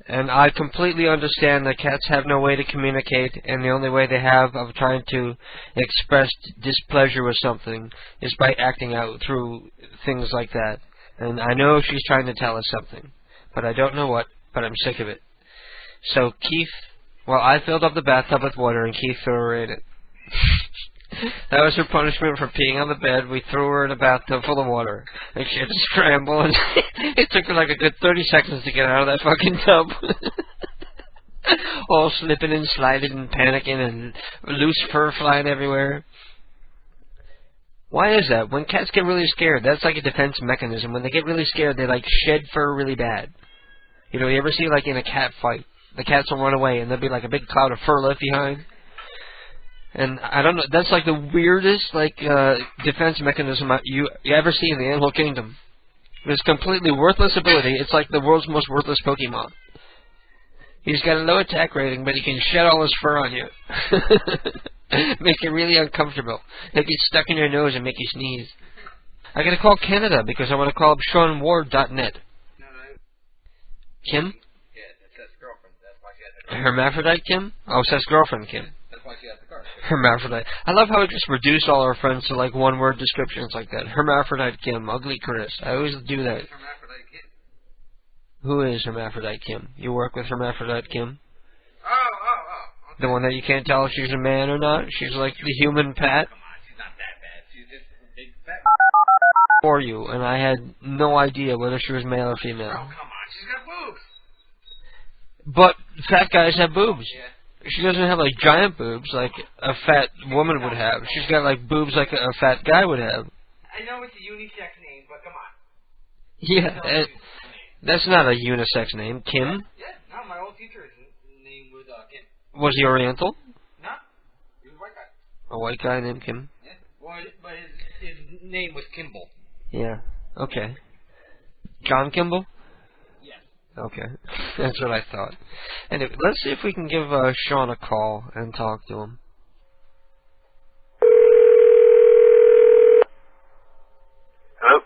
And I completely understand that cats have no way to communicate, and the only way they have of trying to express displeasure with something is by acting out through things like that. And I know she's trying to tell us something, but I don't know what, but I'm sick of it. So Keith, well, I filled up the bathtub with water, and Keith threw her in it. That was her punishment for peeing on the bed. We threw her in a bathtub full of water, and she had to scramble, and it took her like a good 30 seconds to get out of that fucking tub. All slipping and sliding and panicking and loose fur flying everywhere. Why is that? When cats get really scared, that's like a defense mechanism. When they get really scared, they like shed fur really bad. You know, you ever see like in a cat fight, the cats will run away, and there'll be like a big cloud of fur left behind? And I don't know, that's like the weirdest like defense mechanism you ever see in the animal kingdom. This completely worthless ability. It's like the world's most worthless Pokemon. He's got a low attack rating, but he can shed all his fur on you. Make you really uncomfortable. Make you stuck in your nose and make you sneeze. I gotta call Canada because I want to call up SeanWard.net. Kim? Yeah, it's Seth's girlfriend. That's why she has Hermaphrodite Kim? Oh, Seth's girlfriend Kim. That's why she has the car. Hermaphrodite. I love how it just reduced all our friends to like one-word descriptions like that. Hermaphrodite Kim, Ugly Chris. I always do that. Hermaphrodite Kim. Who is Hermaphrodite Kim? You work with Hermaphrodite Kim? Oh. Okay. The one that you can't tell if she's a man or not? She's like the human Pat? Come on, she's not that bad. She's just a big fat For you, and I had no idea whether she was male or female. Oh, come on, she's got boobs. But fat guys have boobs. Yeah. She doesn't have like giant boobs like a fat woman would have. She's got like boobs like a fat guy would have. I know it's a unisex name, but come on. Yeah, that's not a unisex name. Kim? Yeah, no, my old teacher's name was Kim. Was he Oriental? No, he was a white guy. A white guy named Kim? Yeah, well, but his name was Kimball. Yeah, okay. John Kimball? Yes. Okay, that's what I thought. Anyway, let's see if we can give Sean a call and talk to him. Hello?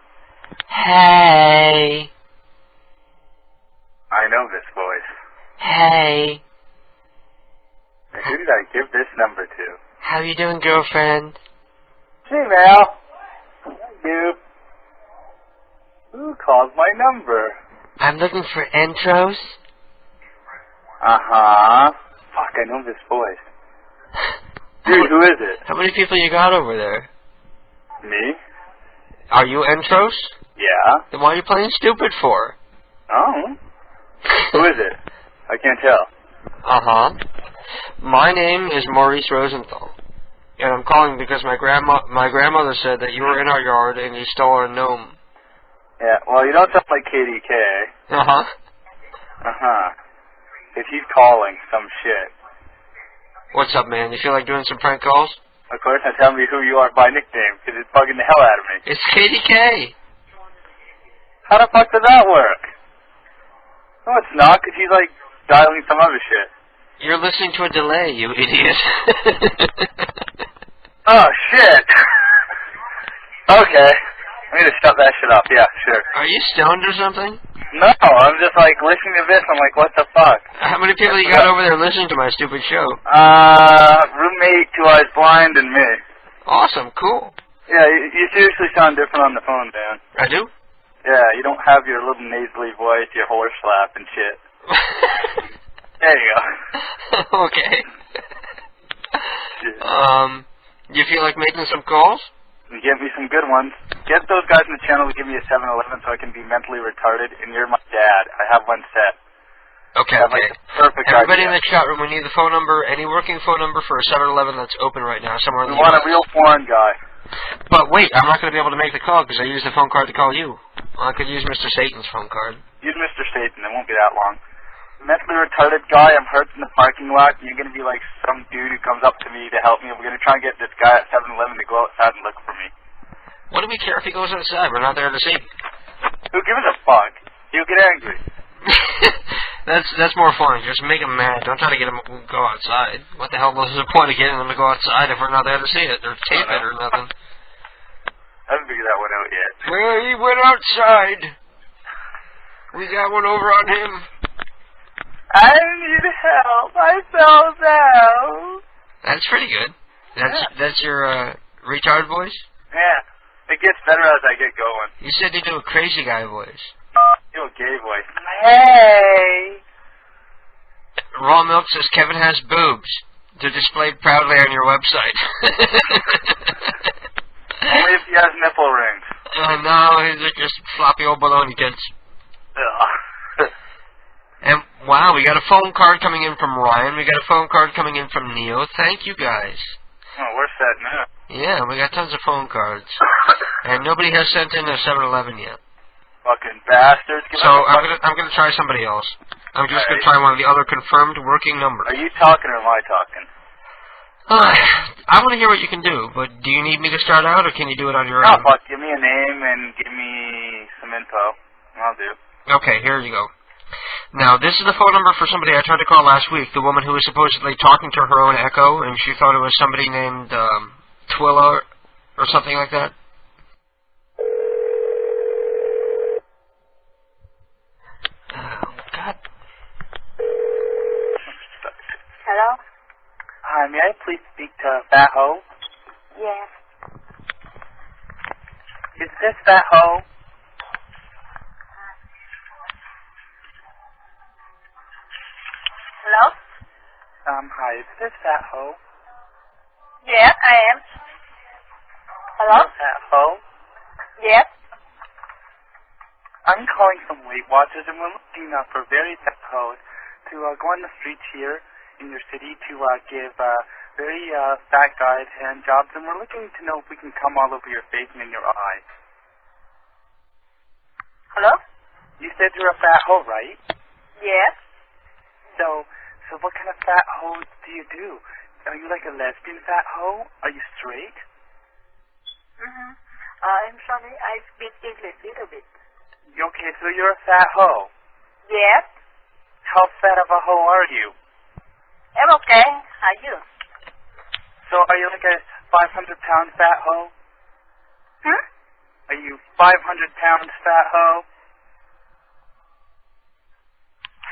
Hey. I know this voice. Hey. Who did I give this number to? How you doing, girlfriend? Hey, Mel. You. called my number. I'm looking for Entros. Uh-huh. Fuck, I know this voice. Dude, who is it? How many people you got over there? Me? Are you Entros? Yeah. Then why are you playing stupid for? Oh. Who is it? I can't tell. Uh-huh. My name is Maurice Rosenthal. And I'm calling because my grandmother said that you were in our yard and you stole a gnome. Yeah, well, you don't sound like KDK. Uh-huh. Uh-huh. If he's calling some shit. What's up, man? You feel like doing some prank calls? Of course, now tell me who you are by nickname, because it's bugging the hell out of me. It's KDK. How the fuck does that work? No, it's not, because he's, like, dialing some other shit. You're listening to a delay, you idiot. Oh, shit. Okay. I need to shut that shit off. Yeah, sure. Are you stoned or something? No, I'm just, like, listening to this. I'm like, what the fuck? How many people you got over there listening to my stupid show? Roommate, 2 Eyes Blind, and me. Awesome, cool. Yeah, you seriously sound different on the phone, Dan. I do? Yeah, you don't have your little nasally voice, your horse slap and shit. There you go. Okay. You feel like making some calls? Give me some good ones. Get those guys in the channel to give me a 7-Eleven so I can be mentally retarded, and you're my dad. I have one set. Okay, okay. Like, perfect Everybody idea. in the chat room, we need the phone number, any working phone number for a 7-Eleven that's open right now somewhere in We the want US. a real foreign guy. But wait, I'm not going to be able to make the call because I used the phone card to call you. I could use Mr. Satan's phone card. Use Mr. Satan. It won't be that long. Mentally retarded guy, I'm hurt in the parking lot, and you're going to be like some dude who comes up to me to help me. We're going to try and get this guy at 7-Eleven to go outside and look for me. What do we care if he goes outside? We're not there to see him. Who gives a fuck? He'll get angry. That's more fun. Just make him mad. Don't try to get him to go outside. What the hell was the point of getting him to go outside if we're not there to see it or tape it or nothing? I haven't figured that one out yet. Well, he went outside. We got one over on him. I need help. I fell down. That's pretty good. That's your retard voice? Yeah. It gets better as I get going. You said you do a crazy guy voice. You a gay voice. Hey. Raw Milk says Kevin has boobs. They're displayed proudly on your website. Only if he has nipple rings. No, these are just floppy old baloney kids. And wow, we got a phone card coming in from Ryan. We got a phone card coming in from Neo. Thank you guys. Oh, we're set now. Yeah, we got tons of phone cards. And nobody has sent in a 7-Eleven yet. Fucking bastards. So I'm gonna try somebody else. I'm just gonna try one of the other confirmed working numbers. Are you talking or am I talking? I want to hear what you can do, but do you need me to start out, or can you do it on your Oh, own? fuck. Give me a name and give me some info. I'll do. Okay, here you go. Now, this is the phone number for somebody I tried to call last week, the woman who was supposedly talking to her own echo, and she thought it was somebody named Twilla or something like that. Oh, God. Hello? Hi, may I please speak to Fat Ho? Yes. Is this Fat Ho? Hello? Hi, is this Fat Ho? Yes, I am. Hello? Fat Ho? Yes. I'm calling from Weight Watchers, and we're looking for very fat hoes to go on the streets here in your city to give very fat guys hand jobs, and we're looking to know if we can come all over your face and in your eye. Hello? You said you're a fat hoe, right? Yes. So what kind of fat hoes do you do? Are you like a lesbian fat hoe? Are you straight? Mm-hmm. I'm sorry, I speak English a little bit. Okay, so you're a fat hoe. Yes. How fat of a hoe are you? I'm okay. Are you? So are you like a 500-pound fat hoe? Hmm? Are you 500 pounds fat hoe?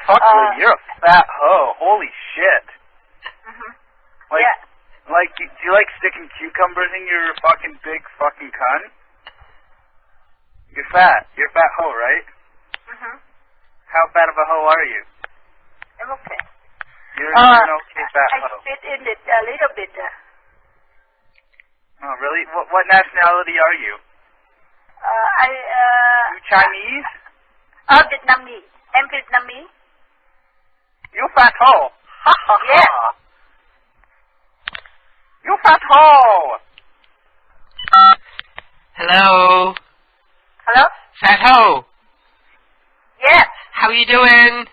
Fuck you, you're a fat hoe. Holy shit. Mm-hmm. Like, yeah. Like, do you like sticking cucumbers in your fucking big fucking cunt? You're fat. You're a fat hoe, right? Mm-hmm. How fat of a hoe are you? I'm okay. You're an okay fat I hoe. fit in it a little bit. Oh, really? What nationality are you? You Chinese? Vietnamese. I'm Vietnamese. You fat hoe. Yeah. You fat hoe. Hello? Hello? Fat Ho. Yes. How you doing?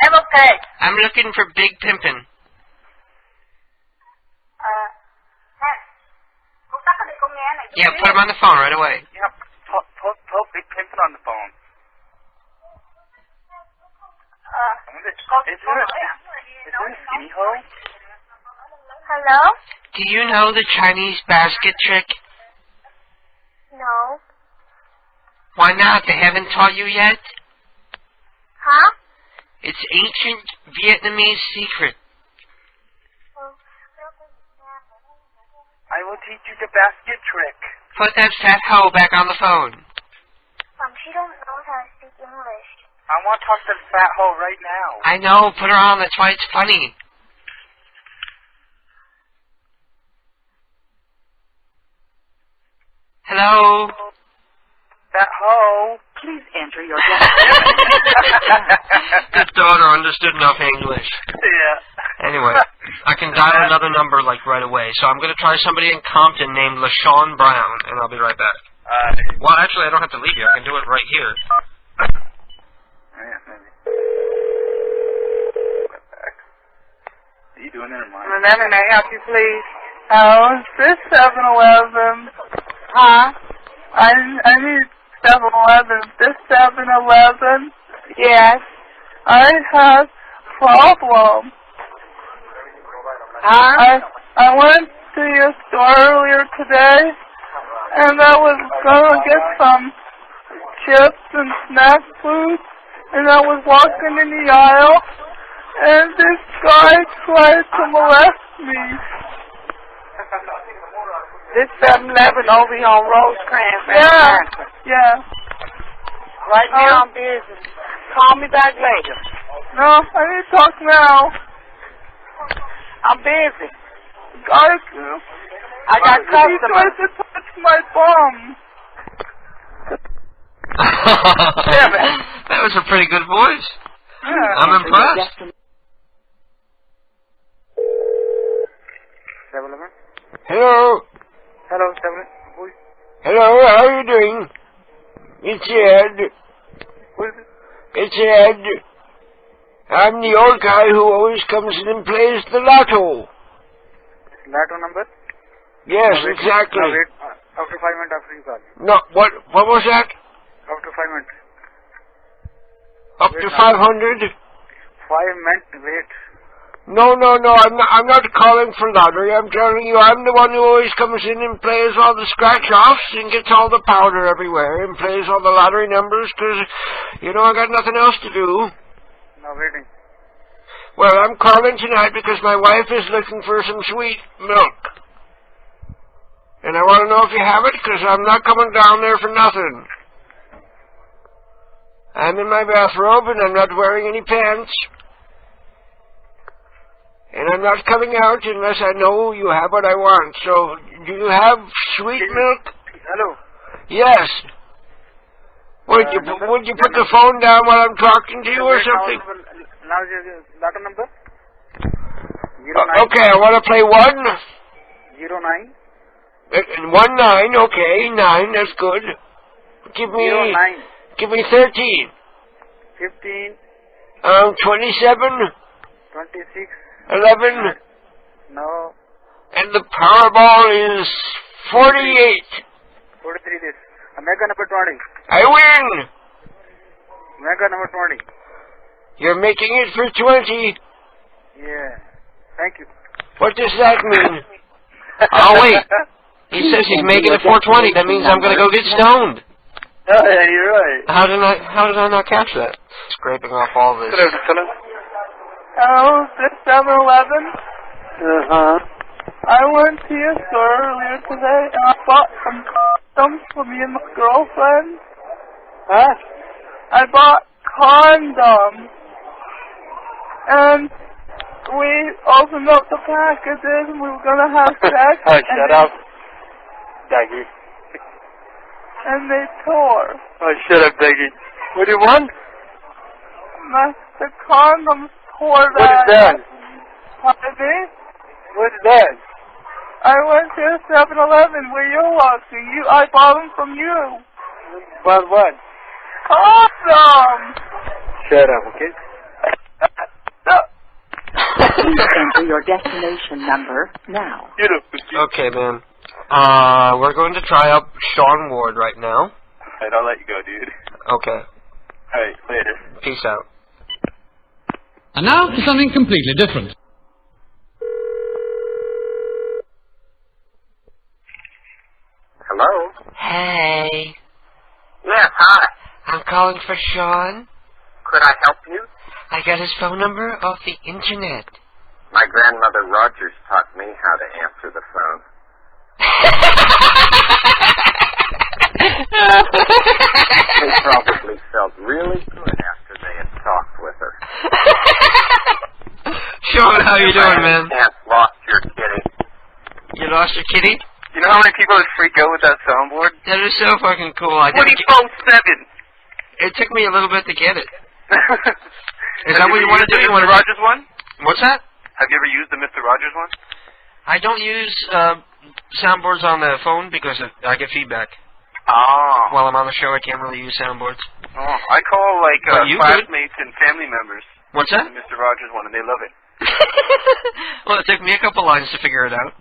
I'm okay. I'm looking for Big Pimpin'. Yeah, put him on the phone right away. Yeah, put Big Pimpin' on the phone. Is there a skinny hoe? Hello? Do you know the Chinese basket trick? No. Why not? They haven't taught you yet? Huh? It's ancient Vietnamese secret. I will teach you the basket trick. Put that fat hoe back on the phone. She don't know how to speak English. I want to talk to the fat hoe right now. I know, put her on, that's why it's funny. Hello? Fat hoe. Please enter your Good daughter understood enough English. Yeah. Anyway, I can dial another number like right away, so I'm going to try somebody in Compton named LaShawn Brown, and I'll be right back. Well, actually, I don't have to leave you. I can do it right here. Are you doing it in mine? Remember, may I help you, please? Oh, is this 7-Eleven? Huh? I need 7-Eleven. This 7-Eleven? Yes. I have problem. Huh? I went to your store earlier today, and I was gonna get some chips and snack food, and I was walking in the aisle, and this guy tried to molest me. This 7-Eleven over here on Rosecrans. Yeah. Yeah. Right now I'm busy. Call me back later. No, I need to talk now. I'm busy. I got He customers. tried to touch my bum. That was a pretty good voice. Yeah. I'm impressed. 7-Eleven? Hello. Hello, 7-Eleven. Hello, how are you doing? It's Ed. Who is it? It's Ed. I'm the old guy who always comes in and plays the lotto. Lotto number? Yes, Wait, exactly. Wait, after 5 minutes after you call. No, what was that? After 5 minutes. Up to 500? 5 minutes, wait. No, I'm not calling for lottery. I'm telling you, I'm the one who always comes in and plays all the scratch-offs and gets all the powder everywhere and plays all the lottery numbers because, I got nothing else to do. No, waiting. Well, I'm calling tonight because my wife is looking for some sweet milk. And I want to know if you have it because I'm not coming down there for nothing. I'm in my bathrobe and I'm not wearing any pants. And I'm not coming out unless I know you have what I want. So, do you have sweet milk? Hello? Yes. Would you put the phone down while I'm talking to you or something? Now, lotto number? Okay, I want to play 1. 09? 19, okay, 9, that's good. Give me 09. Give me 13. 15. 27. 26. 11. No. And the Powerball is 48. 43 this. Mega number 20. I win. Mega number 20. You're making it for 20. Yeah. Thank you. What does that mean? Oh, wait. He says he's making it 420. That means I'm going to go get stoned. Oh, yeah, you're right. How did I not catch that? Scraping off all this. Oh, this 7-Eleven? Uh-huh. I went to your store earlier today and I bought some for me and my girlfriend? Huh? I bought condoms. And we opened up the packages and we were gonna have sex. Oh, shut up. Daggy. And they tore. Oh, shut up, Daggy. What do you want? The condoms tore What is that? Pardon? What is that? I went to 7-Eleven where you're walking. I bought them from you. Bought what? Condoms! Shut up, okay? Please enter your destination number now. Okay, man. We're going to try out Sean Ward right now. Alright, I'll let you go, dude. Okay. Alright, later. Peace out. And now for something completely different. Hello? Hey, Yes, hi. I'm calling for Sean. Could I help you? I got his phone number off the internet. My grandmother Rogers taught me how to answer the phone. They probably felt really good after they had talked with her. Sean, how you doing, man? Lost your kitty. You lost your kitty? You know how many people would freak out with that soundboard? That is so fucking cool. I didn't 24/7. It took me a little bit to get it. Is that what you want to do? You want Mr. Rogers one? What's that? Have you ever used the Mr. Rogers one? I don't use soundboards on the phone because I get feedback. Oh. While I'm on the show, I can't really use soundboards. Oh, I call like But you classmates and family members. What's that? The Mr. Rogers one, and they love it. Well, it took me a couple lines to figure it out.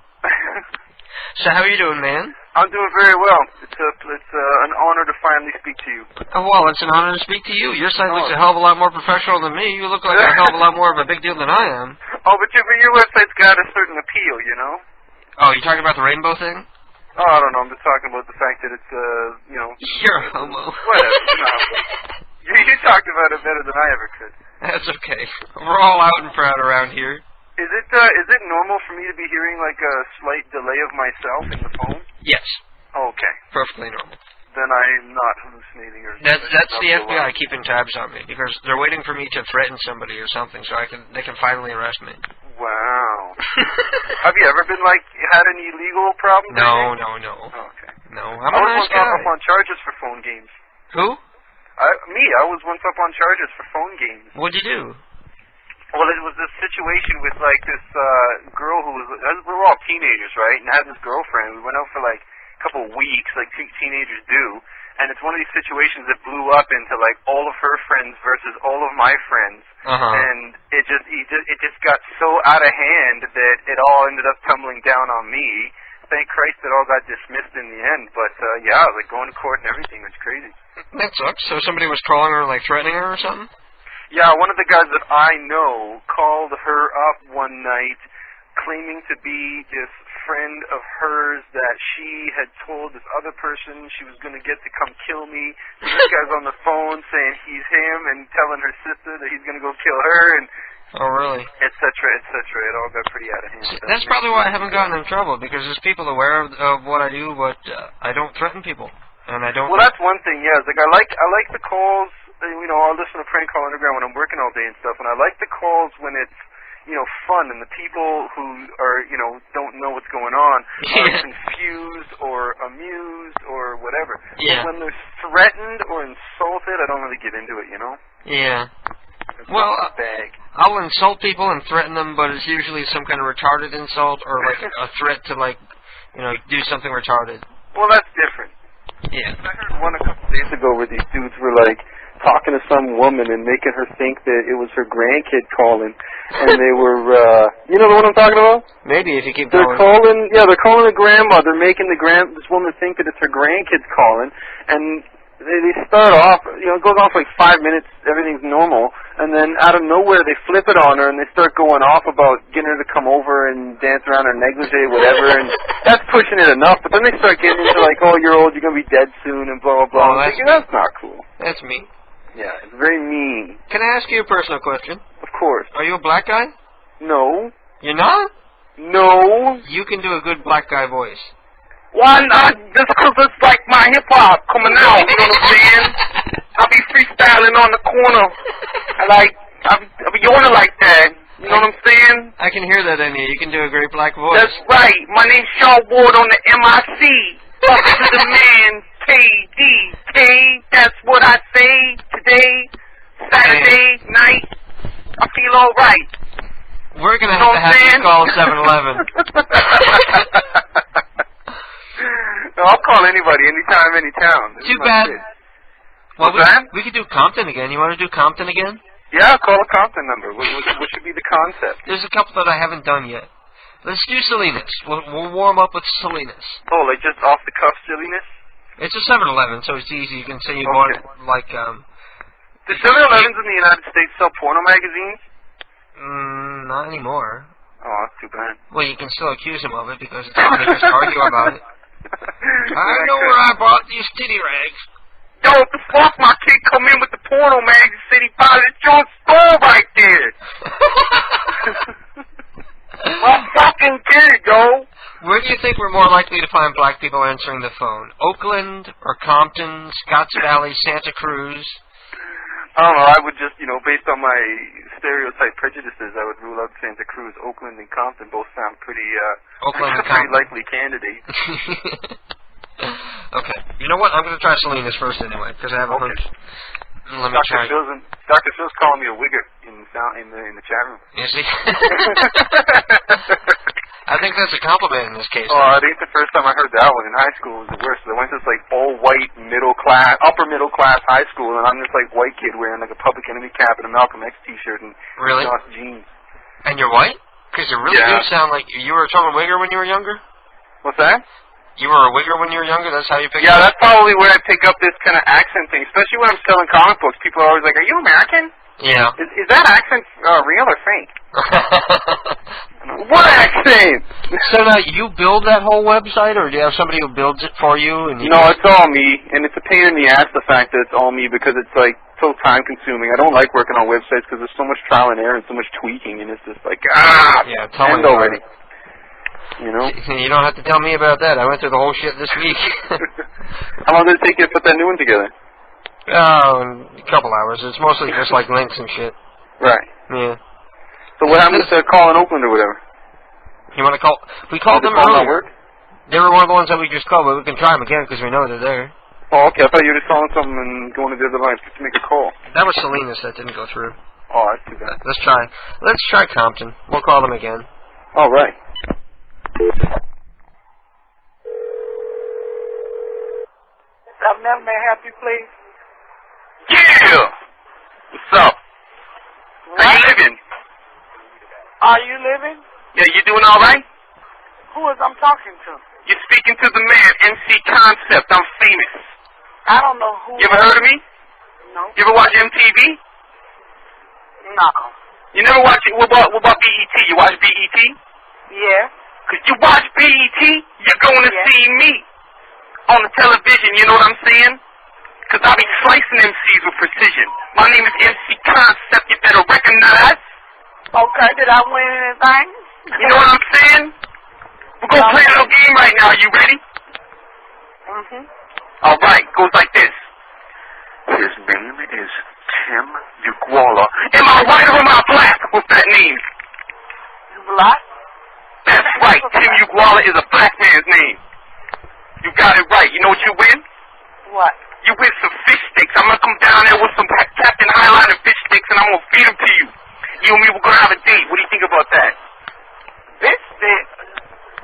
So how are you doing, man? I'm doing very well. It's an honor to finally speak to you. Oh, well, it's an honor to speak to you. Your site looks a hell of a lot more professional than me. You look like a hell of a lot more of a big deal than I am. Oh, but your website's got a certain appeal, you know? Oh, you talking about the rainbow thing? Oh, I don't know. I'm just talking about the fact that it's, you know... You're a homo. Whatever. You talked about it better than I ever could. That's okay. We're all out and proud around here. Is it normal for me to be hearing like a slight delay of myself in the phone? Yes. Okay. Perfectly normal. Then I'm not hallucinating or... That's the FBI keeping tabs on me because they're waiting for me to threaten somebody or something so they can finally arrest me. Wow. Have you ever been had any legal problems? No. Oh, okay. No, I'm a nice guy. I was once up on charges for phone games. Who? I was once up on charges for phone games. What'd you do? Well, it was this situation with this girl who was... We were all teenagers, right? And I had this girlfriend. We went out for a couple of weeks, like teenagers do. And it's one of these situations that blew up into all of her friends versus all of my friends. And it just got so out of hand that it all ended up tumbling down on me. Thank Christ it all got dismissed in the end. But yeah, going to court and everything was crazy. That sucks. So somebody was calling her, threatening her or something? Yeah, one of the guys that I know called her up one night claiming to be this friend of hers that she had told this other person she was going to get to come kill me. And this guy's on the phone saying he's him and telling her sister that he's going to go kill her and... Oh, really? Et cetera, et cetera. It all got pretty out of hand. That's probably why I haven't gotten in trouble, because there's people aware of what I do, but I don't threaten people. And I don't... Well, that's one thing, yeah. I like the calls... I'll listen to Prank Call Underground when I'm working all day and stuff, and I like the calls when it's, fun, and the people who are, don't know what's going on are confused or amused or whatever. Yeah. But when they're threatened or insulted, I don't really get into it, Yeah. It's well, bag. I'll insult people and threaten them, but it's usually some kind of retarded insult or, a threat to, do something retarded. Well, that's different. Yeah. I heard one a couple days ago where these dudes were, talking to some woman and making her think that it was her grandkid calling, and they were, you know the one I'm talking about? Maybe if you keep they're calling the grandma. They're making this woman think that it's her grandkid calling, and they start off, it goes on for 5 minutes, everything's normal, and then out of nowhere they flip it on her and they start going off about getting her to come over and dance around her negligee, whatever, and that's pushing it enough, but then they start getting into oh, you're old, you're going to be dead soon, and blah, blah, blah. That's not cool. That's me. Yeah, it's very mean. Can I ask you a personal question? Of course. Are you a black guy? No. You're not? No. You can do a good black guy voice. Why not? Just because it's like my my hip hop coming out. You know what I'm saying? I be freestyling on the corner. I be yawning like that. You know what I'm saying? I can hear that in you. You can do a great black voice. That's right. My name's Shaw Ward on the MIC. Talking to the man, KDK. That's what I say today, Saturday night. I feel all right. We're going to have you call 7-Eleven. No, I'll call anybody, anytime, any town. Too bad. Well, we could do Compton again. You want to do Compton again? Yeah, call a Compton number. What should be the concept? There's a couple that I haven't done yet. Let's do Salinas. We'll warm up with Salinas. Oh, like just off the cuff silliness? It's a 7-Eleven, so it's easy. You can say you want it, like, Do 7-Elevens in the United States sell porno magazines? Not anymore. Oh, that's too bad. Well, you can still accuse him of it because they just argue about it. I know where I bought these titty rags. Yo, what the fuck? My kid come in with the porno magazine, said he bought it at your store right there. My fucking kid, yo. Where do you think we're more likely to find black people answering the phone? Oakland or Compton, Scotts Valley, Santa Cruz? I don't know, I would just, based on my stereotype prejudices, I would rule out Santa Cruz, Oakland, and Compton. Both sound pretty, pretty likely candidates. Okay. You know what? I'm going to try Salinas first anyway, because I have a hunch. Let me try. Dr. Phil's calling me a wigger in the chat room. You see? I think that's a compliment in this case. Oh, I think the first time I heard that one in high school was the worst. I went to this all-white upper middle class high school, and I'm this white kid wearing a Public Enemy cap and a Malcolm X T-shirt and really? jeans. And you're white? Because you really do sound like you were a total wigger when you were younger. What's that? You were a wigger when you were younger? That's how you picked it up? Yeah, that's probably where I pick up this kind of accent thing, especially when I'm selling comic books. People are always like, are you American? Yeah. Is that accent real or fake? What accent? So now, you build that whole website, or do you have somebody who builds it for you? No, it's all me, and it's a pain in the ass, the fact that it's all me, because it's, so time-consuming. I don't like working on websites because there's so much trial and error and so much tweaking, and it's just yeah, tell me already. You don't have to tell me about that. I went through the whole shit this week. How long did it take you to put that new one together? Oh, a couple hours. It's mostly just links and shit. Right. Yeah. So what happened to calling Oakland or whatever? You want to call? We called them earlier. They were one of the ones that we just called, but we can try them again because we know they're there. Oh, okay. I thought you were just calling something and going to the other line to make a call. That was Salinas that didn't go through. Oh, that's too bad. Let's try Compton. We'll call them again. All right. May I help you, please? Yeah! What's up? What? How you living? Are you living? Yeah, you doing all right? Who is I'm talking to? You're speaking to the man, MC Concept. I'm famous. I don't know who. You ever heard of me? No. You ever watch MTV? No. You never watch it? What about BET? You watch BET? Yeah. Cause you watch BET, you're going to see me on the television, you know what I'm saying? Cause I be slicing MCs with precision. My name is MC Concept, you better recognize. Okay, did I win anything? You know what I'm saying? We're gonna play a little game right now, you ready? Mm-hmm. Alright, goes like this. His name is Tim Uguala. Am I white or am I black with that name? Black? That's right, Tim Uguala is a black man's name. You got it right. You know what you win? What? You win some fish sticks. I'm going to come down there with some Captain Highliner fish sticks and I'm going to feed them to you. You and me, we're going to have a date. What do you think about that? Fish sticks?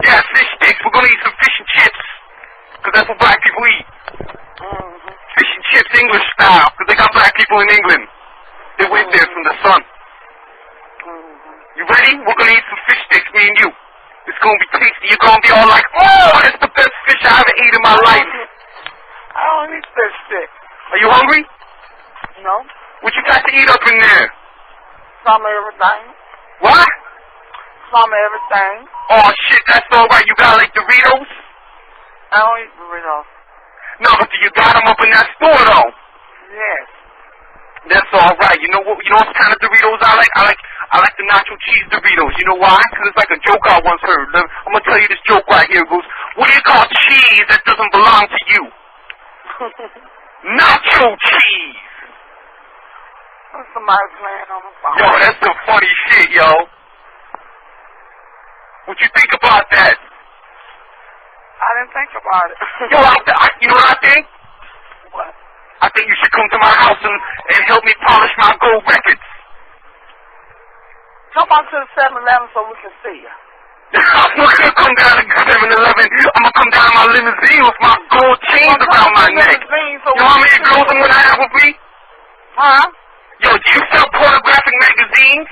Yeah, fish sticks. We're going to eat some fish and chips. Because that's what black people eat. Mm-hmm. Fish and chips English style. Because they got black people in England. They went there from the sun. Mm-hmm. You ready? We're going to eat some fish sticks, me and you. It's going to be tasty. You're going to be all like, oh, that's the best fish I ever ate in my life. I don't eat fish sticks. Are you hungry? No. What you got to eat up in there? Some of everything. What? Some of everything. Oh, shit, that's all right. You got, Doritos? I don't eat Doritos. No, but you got them up in that store, though. Yes. That's all right. You know what kind of Doritos I like? I like the nacho cheese Doritos. You know why? Because it's like a joke I once heard. I'm going to tell you this joke right here. It goes, what do you call cheese that doesn't belong to you? Nacho cheese. Somebody playing on the phone. Yo, that's some funny shit, yo. What you think about that? I didn't think about it. Yo, you know what I think? What? I think you should come to my house and help me polish my gold records. Come on to the 7-Eleven so we can see you. I'm not gonna come down to 7-Eleven. I'm gonna come down in my limousine with my gold chains around my neck. You know how many girls I'm gonna have with me? Huh? Yo, do you sell pornographic magazines?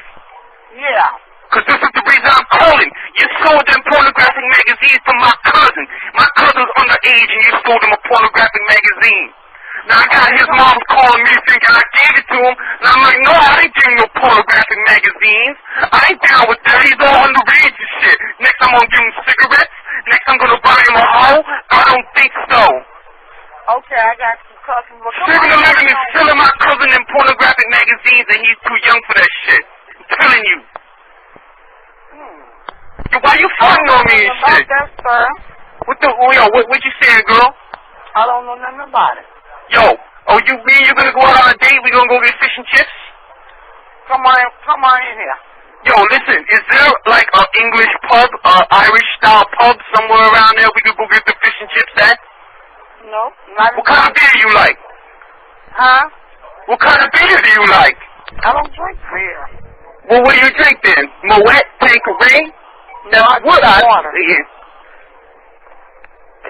Yeah. Cause this is the reason I'm calling. You sold them pornographic magazines to my cousin. My cousin's underage and you sold him a pornographic magazine. Now I got his mom calling me thinking I gave it to him. And I'm like, no, I ain't giving no pornographic magazines. I ain't down with that. He's all underage and shit. Next I'm gonna give him cigarettes. Next I'm gonna buy him a hoe. I don't think so. Okay, I got some customers. 7-Eleven is selling my cousin in pornographic magazines and he's too young for that shit. I'm telling you. Yo, why you fronting on me and shit? That, sir. What you saying, girl? I don't know nothing about it. Yo, me and you gonna go out on a date? We gonna go get fish and chips? Come on in here. Yo, listen, is there like an English pub, Irish style pub somewhere around there we could go get the fish and chips at? No, not. What kind of beer do you like? Huh? What kind of beer do you like? I don't drink beer. Well, what do you drink then? Moet, Tanqueray? No, I drink water.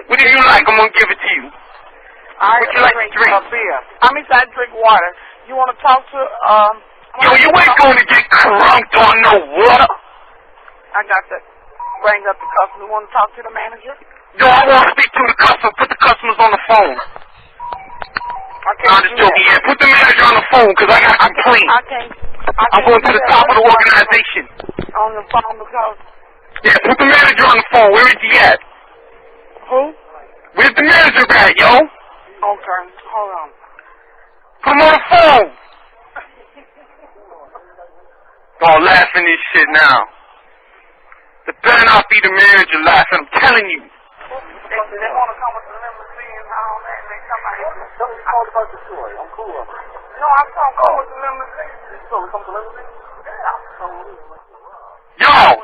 What do you like? I'm gonna give it to you. What you like to drink? Beer. I drink water. You want to talk to, Yo, you ain't going to get crunked on no water. I got to bring up the customer. You want to talk to the manager? Yo, I want to speak to the customer. Put the customers on the phone. I'm just joking. Yeah, put the manager on the phone because I got a complaint. I'm going to the top of the organization. On the phone because... Yeah, put the manager on the phone. Where is he at? Who? Where's the manager at, yo? Okay, hold on. Put him on the phone. Oh, laughing this shit now. It better not be the manager laughing, I'm telling you. They want to come with the limousine and all that, and they come out here. Tell me all about the story. I'm cool on it. No, I'm going to come with the limousine. You told me to come with the limousine? Yeah. Yo!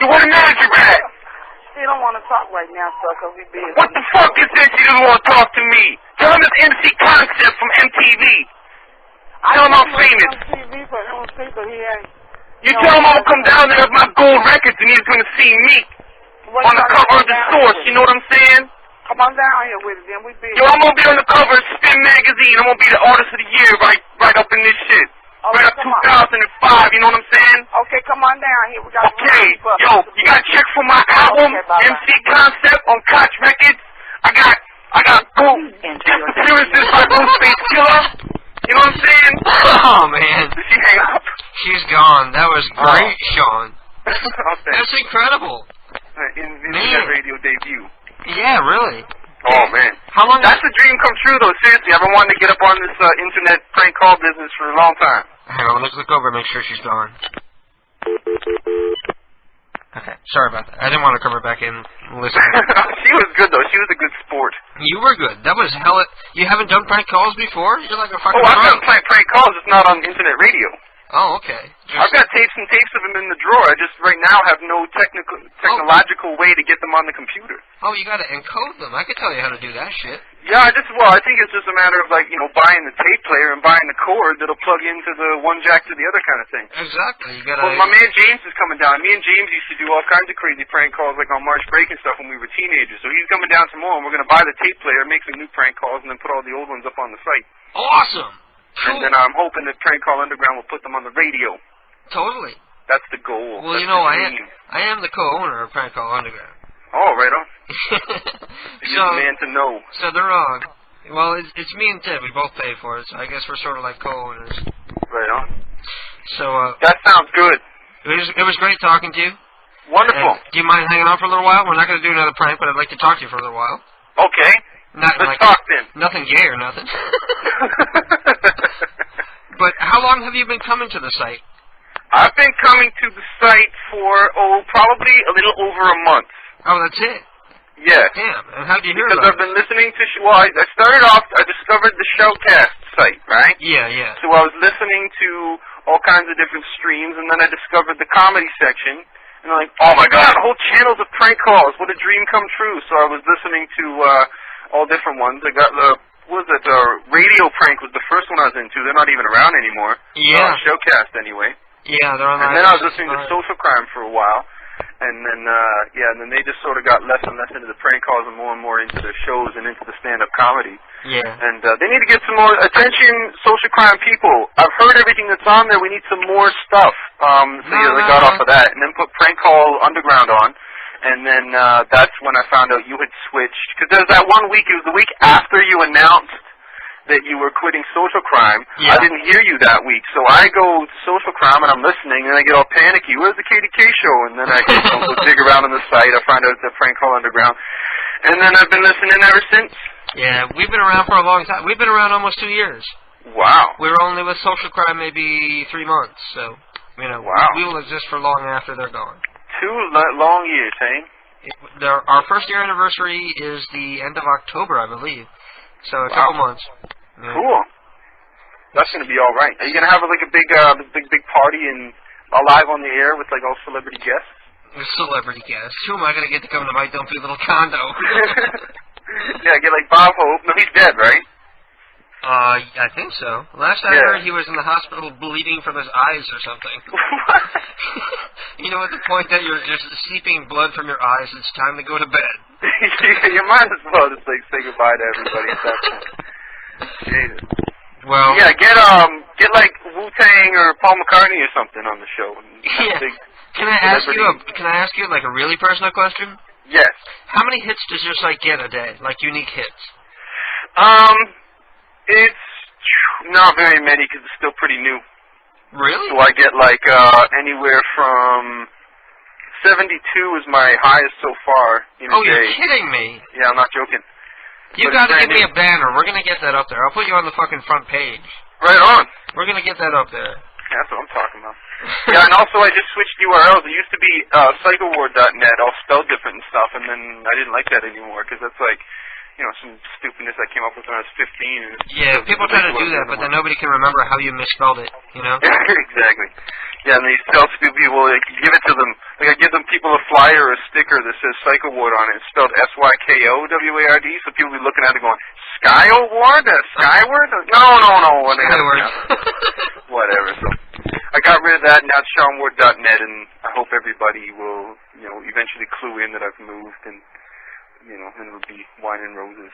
You where the manager at? He don't want to talk right now, sir, because we busy. What the fuck is this? He doesn't want to talk to me. Tell him it's MC Concept from MTV. Tell him I'm famous. You tell him I'm going to come down there with my gold records and he's going to see me on the cover of the Source. You know what I'm saying? Come on down here with it, then we busy. Yo, I'm going to be on the cover of Spin Magazine. I'm going to be the artist of the year right up in this shit. Right up 2005, you know what I'm saying? Okay, come on down here. We got yo, you got a check for my album, MC Concept on Koch Records. I got gold appearances by Ghostface Killer. You know what I'm saying? Oh, man. Did she hang up? She's gone. That was great, Sean. Okay. That's incredible. Internet radio debut. Yeah, really. Oh, man. How long? That's a dream come true, though. Seriously, I've been wanting to get up on this internet prank call business for a long time. Hang on, let's look over and make sure she's gone. Okay, sorry about that. I didn't want to come back in and listen. She was good, though. She was a good sport. You were good. That was hella... You haven't done prank calls before? You're like a fucking... Oh, I've done prank calls, just not on internet radio. Oh, okay. I've got tapes and tapes of them in the drawer. I just right now have no technological way to get them on the computer. Oh, you gotta encode them. I could tell you how to do that shit. Yeah, I think it's just a matter of, like, buying the tape player and buying the cord that'll plug into the one jack to the other kind of thing. Exactly. You gotta... Well, my man James is coming down. Me and James used to do all kinds of crazy prank calls, like on March break and stuff when we were teenagers. So he's coming down tomorrow, and we're going to buy the tape player, make some new prank calls, and then put all the old ones up on the site. Awesome! Cool. And then I'm hoping that Prank Call Underground will put them on the radio. Totally. That's the goal. Well, That's I am the co-owner of Prank Call Underground. Oh, right on. You're the man to know. So they're wrong. Well, it's me and Ted. We both pay for it, so I guess we're sort of like co-owners. Right on. So, that sounds good. It was great talking to you. Wonderful. Do you mind hanging on for a little while? We're not going to do another prank, but I'd like to talk to you for a little while. Okay. Let's talk then. Nothing gay or nothing. But how long have you been coming to the site? I've been coming to the site for, probably a little over a month. Oh, that's it? Yes. Damn. And how did you hear because about I've been listening to... I started off... I discovered the Showcast site, right? Yeah, yeah. So I was listening to all kinds of different streams, and then I discovered the comedy section. And I'm like, oh my god, whole channels of prank calls. What a dream come true. So I was listening to all different ones. I got the... What was it? Radio Prank was the first one I was into. They're not even around anymore. Yeah. Showcast, anyway. Yeah, they're on. And then I was listening to Social Crime for a while, and then and then they just sort of got less and less into the prank calls and more into the shows and into the stand-up comedy. Yeah. And they need to get some more attention, Social Crime people. I've heard everything that's on there. We need some more stuff. So they got off of that, and then put Prank Call Underground on. And then that's when I found out you had switched. Because there was that one week, it was the week after you announced that you were quitting Social Crime. Yeah. I didn't hear you that week. So I go to Social Crime and I'm listening and I get all panicky. Where's the KDK show? And then I go dig around on the site. I find out it's a Prank Call Underground. And then I've been listening ever since. Yeah, we've been around for a long time. We've been around almost 2 years. Wow. We were only with Social Crime maybe 3 months. So, wow. We will exist for long after they're gone. 2 long years, eh? Our first year anniversary is the end of October, I believe. So a couple months. Yeah. Cool. That's gonna be all right. Are you gonna have like a big party and live on the air with like all celebrity guests? Celebrity guests. Who am I gonna get to come to my dumpy little condo? Yeah, get like Bob Hope. No, he's dead, right? I think so. Last I heard, he was in the hospital bleeding from his eyes or something. You know, at the point that you're just seeping blood from your eyes, it's time to go to bed. You might as well just like say goodbye to everybody at that point. Jesus. Well, yeah, get like Wu-Tang or Paul McCartney or something on the show. Yeah. Can I ask you like a really personal question? Yes. How many hits does your site get a day? Like unique hits? It's not very many because it's still pretty new. Really? So I get like anywhere from 72 is my highest so far in a day. You're kidding me? Yeah, I'm not joking. You gotta give me a banner. We're gonna get that up there. I'll put you on the fucking front page. Right on. We're gonna get that up there. Yeah, that's what I'm talking about. Yeah, and also I just switched URLs. It used to be psychoward.net, all spelled different and stuff, and then I didn't like that anymore because that's like, you know, some stupidness I came up with when I was 15. And yeah, people try to do that, but then nobody can remember how you misspelled it, you know? Exactly. Yeah, and they tell people, like, give it to them. Like, I give them people a flyer or a sticker that says Psycho Ward on it. It's spelled SYKOWARD, so people will be looking at it going, Skyward? Skyward? No. Skyward. Whatever, so I got rid of that, and now it's SeanWard.net, and I hope everybody will, you know, eventually clue in that I've moved, and, you know, and it'll be wine and roses.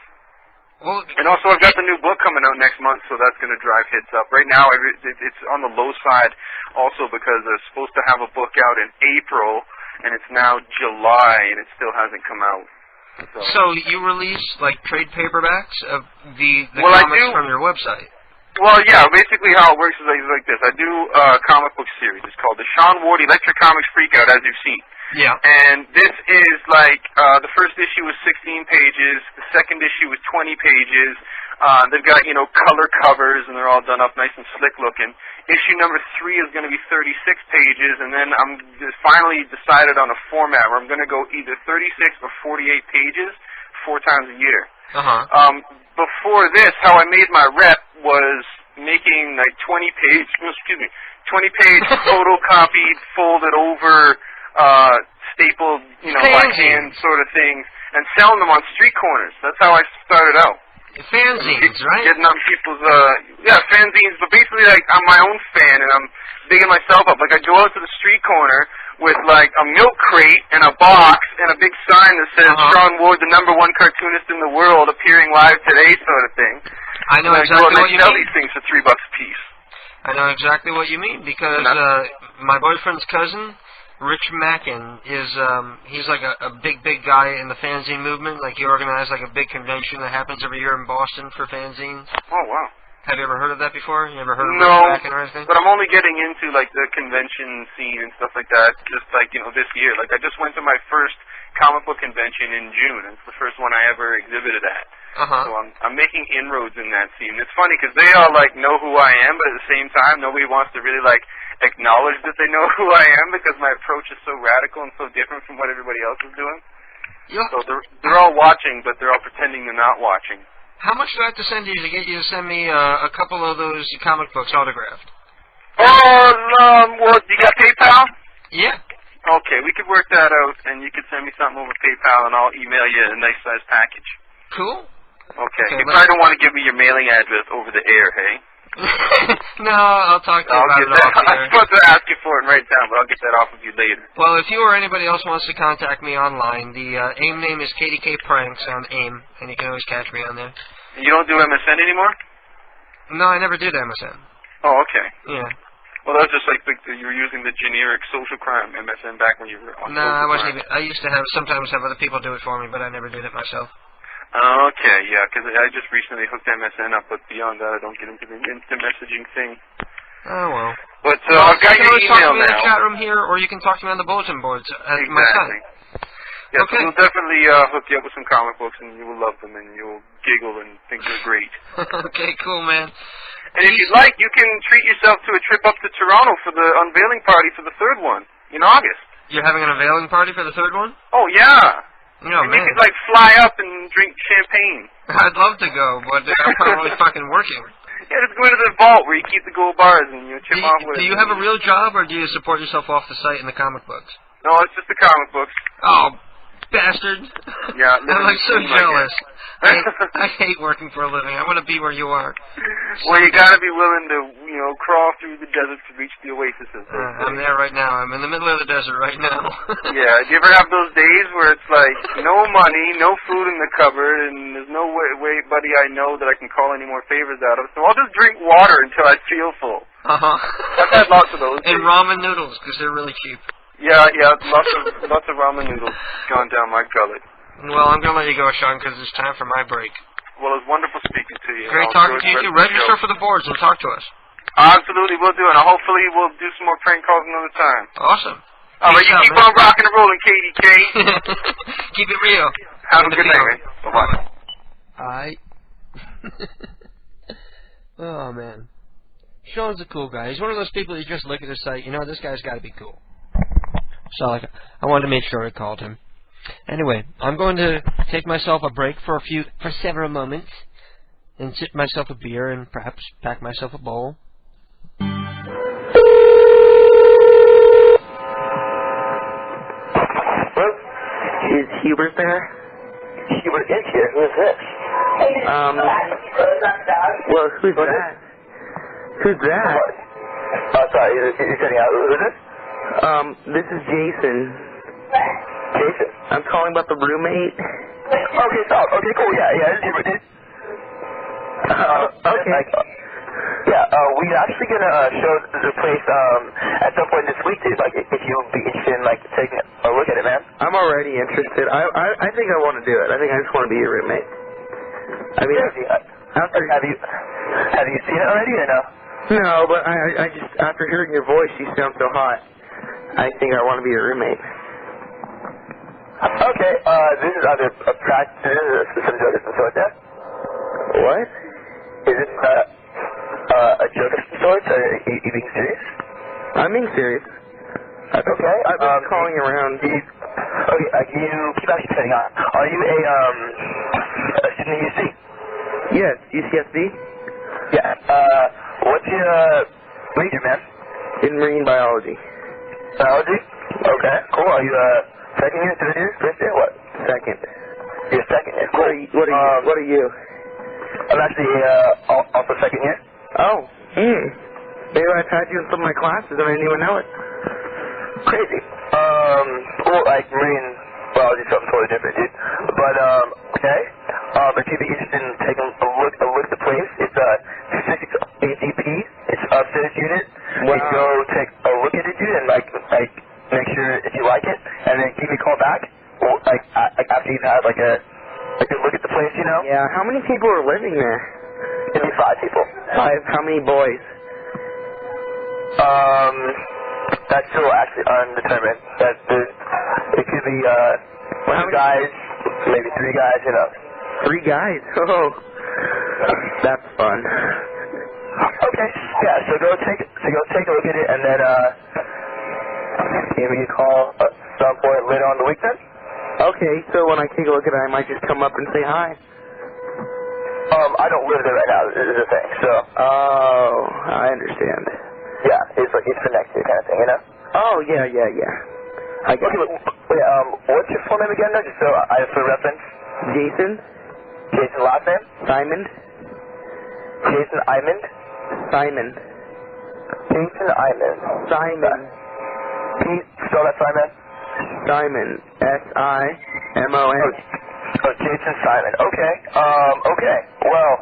Well, and also, I've got the new book coming out next month, so that's going to drive hits up. Right now, it's on the low side also because I was supposed to have a book out in April, and it's now July, and it still hasn't come out. So you release, like, trade paperbacks of the comics from your website? Well, yeah, basically how it works is like this. I do a comic book series. It's called the Sean Ward Electric Comics Freakout, as you've seen. Yeah. And this is like, the first issue was 16 pages, the second issue was 20 pages. They've got, you know, color covers, and they're all done up nice and slick looking. Issue number 3 is going to be 36 pages, and then I'm just finally decided on a format where I'm going to go either 36 or 48 pages 4 times a year. Before this, how I made my rep was making like 20 page photocopied, folded over, stapled, you know, by hand sort of things, and selling them on street corners. That's how I started out. Fanzines, right? Getting on people's, fanzines, but basically, like, I'm my own fan, and I'm digging myself up. Like, I go out to the street corner with, like, a milk crate and a box and a big sign that says, Sean Ward, the #1 cartoonist in the world, appearing live today, sort of thing. I know exactly what you mean. I sell these things for $3 a piece. I know exactly what you mean, because my boyfriend's cousin, Rich Mackin, is he's like a big guy in the fanzine movement. Like, he organized like a big convention that happens every year in Boston for fanzines. Oh, wow. Have you ever heard of that before? You ever heard of Rich Mackin or anything? But I'm only getting into like the convention scene and stuff like that just like, you know, this year. Like, I just went to my first comic book convention in June. It's the first one I ever exhibited at. So I'm making inroads in that scene. It's funny because they all like know who I am, but at the same time nobody wants to really like acknowledge that they know who I am because my approach is so radical and so different from what everybody else is doing. So they're all watching, but they're all pretending they're not watching. How much do I have to send you to get you to send me a couple of those comic books autographed? Well, you got PayPal? Yeah. Okay, we could work that out, and you could send me something over PayPal, and I'll email you a nice size package. Cool. Okay. You probably don't want to give me your mailing address over the air, hey? No, I'll talk to you about it off the air. I'm supposed to ask you for it and write it down, but I'll get that off of you later. Well, if you or anybody else wants to contact me online, the AIM name is KDK Pranks on AIM, and you can always catch me on there. And you don't do MSN anymore? No, I never did MSN. Oh, okay. Yeah. Well, that's just like you were using the generic social crime MSN back when you were on No, I wasn't even. I used to sometimes have other people do it for me, but I never did it myself. Okay, yeah, because I just recently hooked MSN up, but beyond that, I don't get into the instant messaging thing. Oh, well. But I've got your you can email talk to me in the now. chat room here, or you can talk to me on the bulletin boards at my site. Yeah, Okay. so we'll definitely hook you up with some comic books, and you will love them, and you'll giggle and think they're great. Okay, cool, man. And if you'd like, you can treat yourself to a trip up to Toronto for the unveiling party for the third one in August. You're having an unveiling party for the third one? Oh, yeah. Oh, and man. you could, fly up and drink champagne. I'd love to go, but I'm probably fucking working. Yeah, just go into the vault where you keep the gold bars and you chip off with it. Do you have a real job, or do you support yourself off the site in the comic books? No, it's just the comic books. Oh, bastard. Yeah. I'm like so jealous. I hate working for a living. I want to be where you are. Well, you got to be willing to, crawl through the desert to reach the oasis. I'm there right now. I'm in the middle of the desert right now. Yeah. Do you ever have those days where it's like no money, no food in the cupboard, and there's no buddy I know that I can call any more favors out of, so I'll just drink water until I feel full. Uh-huh. I've had lots of those. And ramen noodles, because they're really cheap. Yeah, lots of ramen noodles gone down my gullet. Well, I'm going to let you go, Sean, because it's time for my break. Well, it was wonderful speaking to you. Great talking to you, too. Register for the boards and talk to us. Absolutely, we'll do it. And hopefully we'll do some more prank calls another time. Awesome. All right, you keep on rocking and rolling, KDK. Keep it real. Have a good night, man. Bye-bye. Alright. Oh, man. Sean's a cool guy. He's one of those people you just look at his site, this guy's got to be cool. So I wanted to make sure I called him. Anyway, I'm going to take myself a break for several moments and sip myself a beer and perhaps pack myself a bowl. Is Hubert there? Hubert is here. Who is this? Well, who's that? Who's that? Sorry, you're cutting out. Who is this? This is Jason. Jason? I'm calling about the roommate. Okay, stop. Okay, cool. Yeah, this is Hubert. Okay. We're actually gonna show the place at some point this week, dude. If you'll be interested in taking a look at it, man. I'm already interested. I think I want to do it. I think I just want to be your roommate. I mean, have you seen it already or no? No, but I just after hearing your voice, you sound so hot. I think I want to be your roommate. Okay. This is either a practice. This is some joke of some sort, there. What? Is this a joke of some sort? Are you being serious? I'm being serious. Okay. I've been calling around. You keep actually turning on. Are you a student at UC? Yes, UCSB. Yeah. What's your major, man? In marine biology. Biology? Okay. Cool. Are you second year, third year, first year? What? Second. You're second year. Cool. What are you? I'm actually also second year. Oh. Maybe I've had you in some of my classes and I didn't even know it. Crazy. Cool, marine biology is something totally different, dude. But, okay. If you'd be interested in taking a look at the place, it's 6 ADP. It's upstairs unit. Wow. You go take a look at it, dude, and make sure if you like it, and then give me a call back. After you've had a good look at the place, Yeah. How many people are living there? Maybe 5 people. 5. How many boys? That's still actually undetermined. It could be 2 guys, maybe 3 guys, 3 guys? Oh, that's fun. Okay, yeah. So go take a look at it, and then give me a call at some point later on the week then. Okay, so when I take a look at it, I might just come up and say hi. I don't live there right now, is the thing, so. Oh, I understand. Yeah, it's like, it's for next year kind of thing, you know? Oh, yeah. I got okay, wait, what's your full name again, though, just so I have for reference? Jason. Jason, last name? Simon. Jason Imond? Simon. Jason Imond. Simon. Can you spell that, Simon? Simon. S-I-M-O-N. Oh, Jason Simon. Okay. Okay. Well,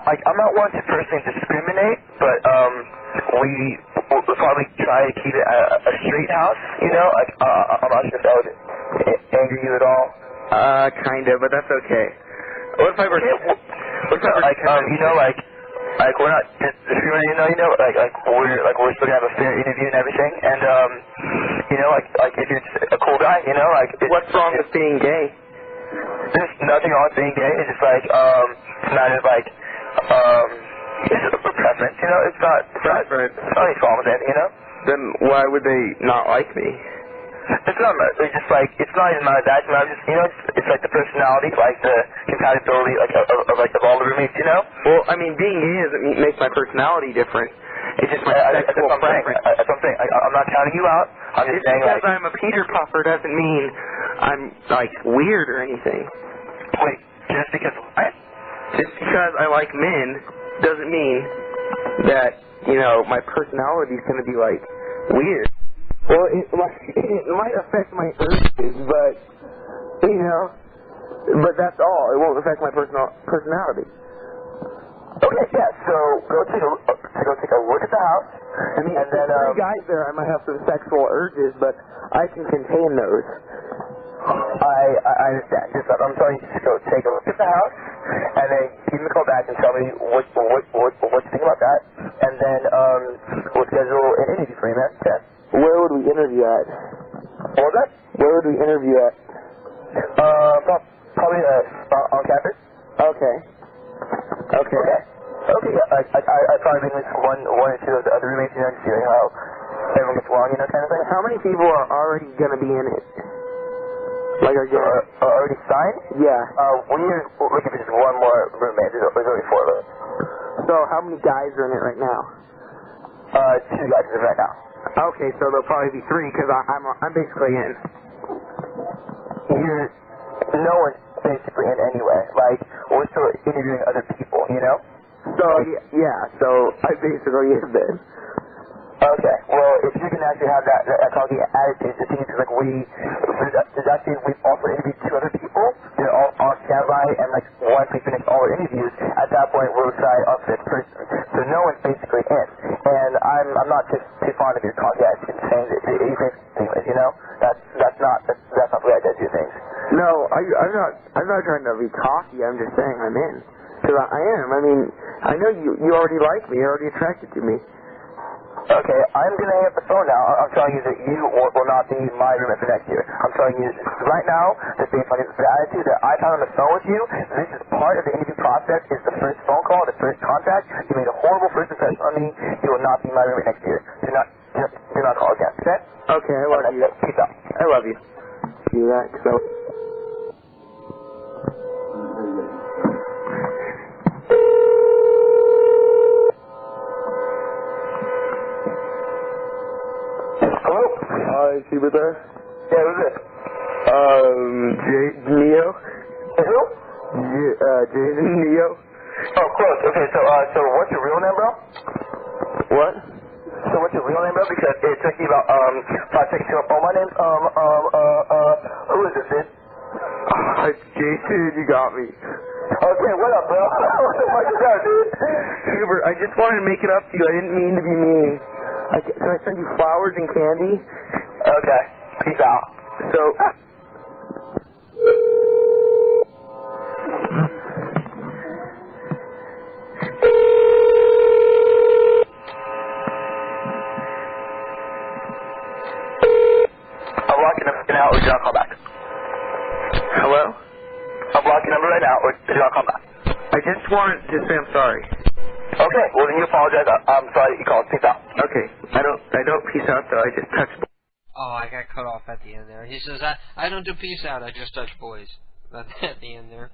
I'm not one to personally discriminate, but, we'll probably try to keep it a straight house, you know? Like, I'm not sure if that would anger you at all. Kind of, but that's okay. What if I were... like, you know, like we're not discriminating, you know, we're still gonna have a fair interview and everything, and, you know, like if you're just a cool guy, you know, like... What's wrong with being gay? There's nothing wrong with being gay, it's just like, it's not just like, it's a preference, you know, it's not any problem with anything, you know? Then why would they not like me? It's not, it's just like, it's not even my bad, I'm just, you know, it's like the personality, like the compatibility, like, of all the roommates, you know? Well, I mean, being gay doesn't make my personality different. It's just my sexual preference. That's what I'm saying. I'm not counting you out. I'm just saying, because I'm a Peter Puffer doesn't mean I'm, like, weird or anything. Wait, just because what? Just because I like men doesn't mean that, you know, my personality's going to be, like, weird. Well, it might affect my urges, but, you know, but that's all. It won't affect my personality. Okay, yeah, so go take a look at the house. I mean, and then, three guys there, I might have some sexual urges, but I can contain those. I understand. Just, I'm telling you, just go take a look at the house, and then give me a call back and tell me what you think about that, and then we'll schedule an interview for you, man. Okay. Where would we interview at? What was that? Where would we interview at? Probably on campus. Okay. Okay, yeah. I probably bring like one or two of the other roommates, you know, to see like how everyone gets along, you know, kind of thing. How many people are already going to be in it? Like, are already signed? Yeah. We're looking for just one more roommate. There's only 4 of us. So how many guys are in it right now? 2 guys in it right now. Okay, so there'll probably be 3 because I'm basically in. No one's basically in anyway. Like, we're still interviewing other people, you know? So, yeah, so I basically is then. Okay, well, if you can actually have that called the attitude, the thing is, like, we've also interviewed 2 other people. They're all on standby, and, like, once we finish all our interviews, at that point, we'll decide on this person. So no one's basically in. And I'm not too fond of your call, yeah, it's saying that you think, you know? That's not the way I do things. No, I'm not trying to be cocky, I'm just saying I'm in. Because I am. I mean, I know you already like me, you're already attracted to me. Okay, I'm going to hang up the phone now. I'm telling you that you will not be my roommate for next year. I'm telling you right now that based on the attitude that I found on the phone with you, this is part of the interview process. It's the first phone call, the first contact. You made a horrible first impression on me. You will not be my roommate next year. Do not call again, okay? Okay, I love you. Peace out. I love you. Do that, so... Hello? Hi, is he with there? Yeah, who's this? Neo? Who? Jason Neo. Oh, close. Okay, so what's your real name, bro? What? So what's your real name, bro? Because it took me about 5 seconds to my name's who is this, dude? Jason, you got me. Okay, what up, bro? What the fuck is that, dude? Hubert, I just wanted to make it up to you. I didn't mean to be mean. Can I send you flowers and candy? Okay. Peace out. So... I'm blocking him now, or did y'all call back? Hello? I'm blocking number right now, or did y'all call back? I just wanted to say I'm sorry. Okay, well then you apologize. I'm sorry that you called. Peace out. Okay. I don't peace out though. I just touched. Oh, I got cut off at the end there. He says, I don't do peace out, I just touch boys. That's at the end there.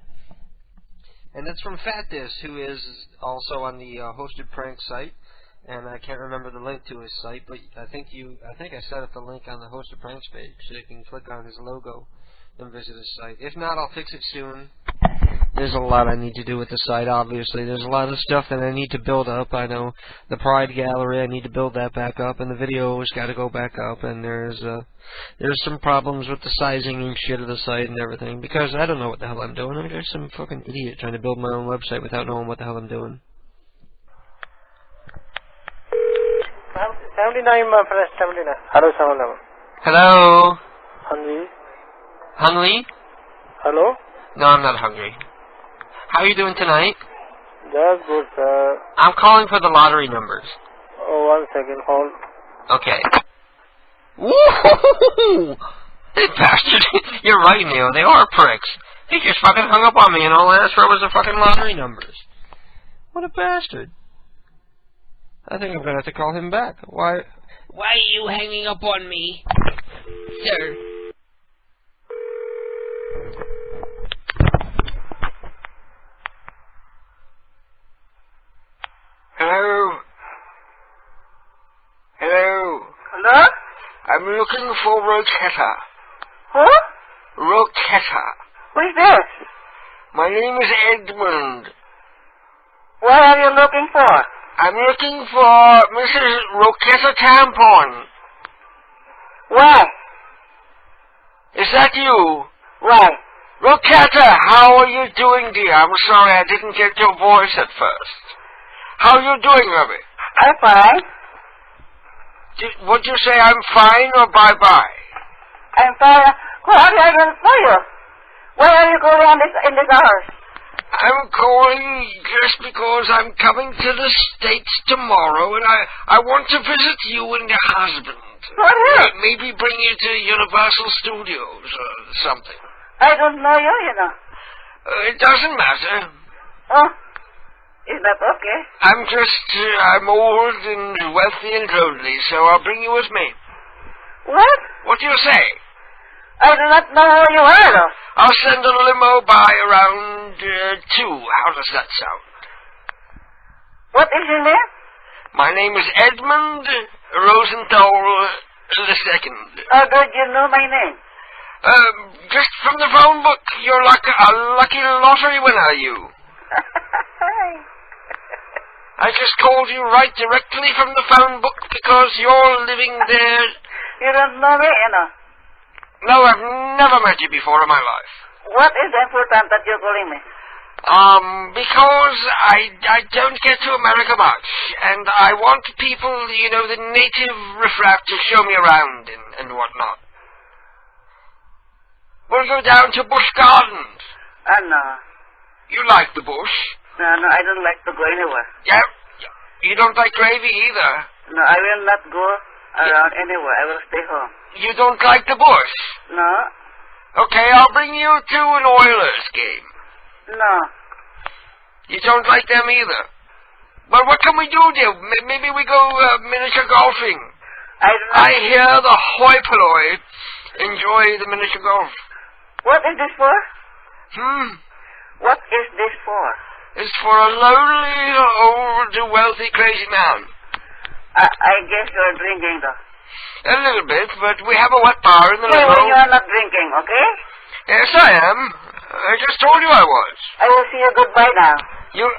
And that's from Fatdis, who is also on the Hosted Prank site. And I can't remember the link to his site, but I think I set up the link on the Hosted Pranks page, so you can click on his logo and visit his site. If not, I'll fix it soon. There's a lot I need to do with the site, obviously. There's a lot of stuff that I need to build up. I know the Pride Gallery, I need to build that back up, and the videos got to go back up, and there's some problems with the sizing and shit of the site and everything, because I don't know what the hell I'm doing. I'm just some fucking idiot trying to build my own website without knowing what the hell I'm doing. 79 my friend, 79. Hello, 79. Hello? Hungry? Hungry? Hello? No, I'm not hungry. How are you doing tonight? That's good, sir. I'm calling for the lottery numbers. Oh, 1 second, hold. Okay. Woo-hoo-hoo-hoo-hoo! They bastard. You're right, Neil. They are pricks. He just fucking hung up on me and all I asked for was the fucking lottery numbers. What a bastard. I think I'm gonna have to call him back. Why are you hanging up on me, sir? Hello? Hello? Hello? I'm looking for Roketta. Who? Roketta. Who's this? My name is Edmund. What are you looking for? I'm looking for Mrs. Roketta Tampon. Why? Is that you? Why? Roketta, how are you doing, dear? I'm sorry I didn't get your voice at first. How are you doing, Ruby? I'm fine. Would you say I'm fine or bye-bye? I'm fine. What are you going for you? Why are you going in this house? I'm calling just because I'm coming to the States tomorrow, and I want to visit you and your husband. What here? Maybe bring you to Universal Studios or something. I don't know you, you know. It doesn't matter. Oh, is that okay? I'm old and wealthy and lonely, so I'll bring you with me. What? What do you say? I do not know who you are, though. I'll send a limo by around 2. How does that sound? What is your name? My name is Edmund Rosenthal II. How did you know my name? Just from the phone book. You're like a lucky lottery winner, you. I just called you right directly from the phone book because you're living there. You don't know me, you know. No, I've never met you before in my life. What is important that you're calling me? Because I don't get to America much, and I want people, you know, the native riffraff to show me around and whatnot. We'll go down to Busch Gardens. No. You like the bush? No, I don't like to go anywhere. Yeah? You don't like gravy either? No, I will not go around anywhere. I will stay home. You don't like the bush? No. Okay, I'll bring you to an Oilers game. No. You don't like them either? Well, what can we do, dear? Maybe we go miniature golfing. I hear the hoi polloi enjoy the miniature golf. What is this for? What is this for? It's for a lonely, old, wealthy, crazy man. I guess you're drinking, though. A little bit, but we have a wet bar in the limo. Well, you are not drinking, okay? Yes, I am. I just told you I was. I will see you goodbye now.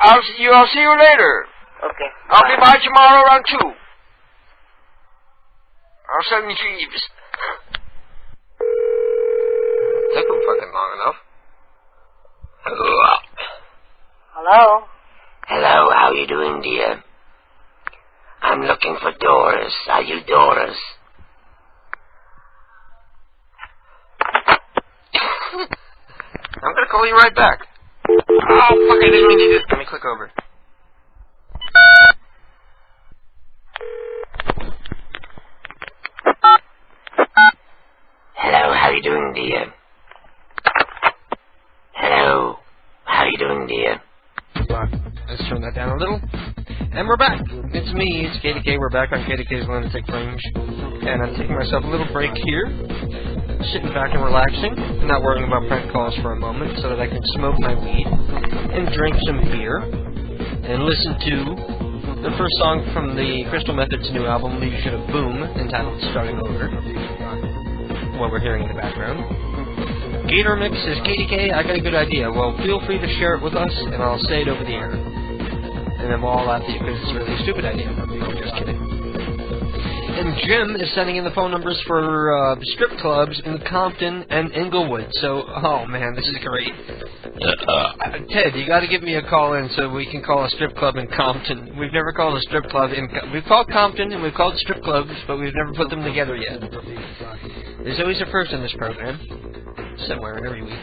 I'll see you later. Okay. I'll be by tomorrow around 2. I'll send you Jeeves. Took him fucking long enough. Hello? Hello, how you doing, dear? I'm looking for Doris. Are you Doris? I'm gonna call you right back. Oh, fuck, I didn't mean to do this. Let me click over. Hello, how you doing, dear? Hello, how you doing, dear? Let's turn that down a little. And we're back. It's me, it's KDK. We're back on KDK's Lunatic Fringe. And I'm taking myself a little break here. Sitting back and relaxing. Not worrying about prank calls for a moment so that I can smoke my weed and drink some beer and listen to the first song from the Crystal Method's new album, Leadership of Boom, entitled Starting Over. What we're hearing in the background. Gator Mix says, KDK, I got a good idea. Well, feel free to share it with us, and I'll say it over the air. And then we'll all laugh at you because it's a really stupid idea. I'm just kidding. And Jim is sending in the phone numbers for strip clubs in Compton and Inglewood. So, oh man, this is great. Ted, you got to give me a call in so we can call a strip club in Compton. We've never called a strip club in. We've called Compton and we've called strip clubs, but we've never put them together yet. There's always a first in this program, somewhere every week.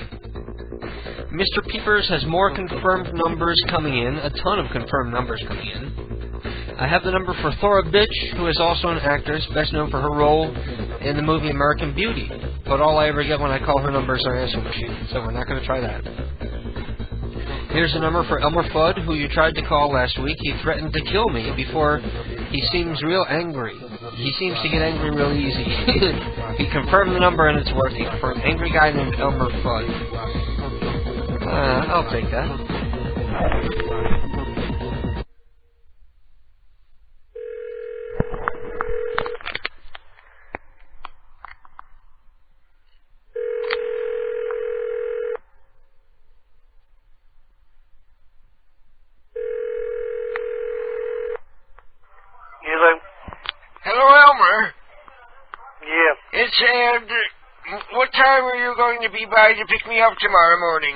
Mr. Peepers has more confirmed numbers coming in, a ton of confirmed numbers coming in. I have the number for Thora Bitch, who is also an actress, best known for her role in the movie American Beauty. But all I ever get when I call her number is her answer machine, so we're not going to try that. Here's a number for Elmer Fudd, who you tried to call last week. He threatened to kill me before he seems real angry. He seems to get angry real easy. He confirmed the number and it's working for an angry guy named Elmer Fudd. I'll take that. Hello, Elmer. Yeah. It's Ed. What time are you going to be by to pick me up tomorrow morning?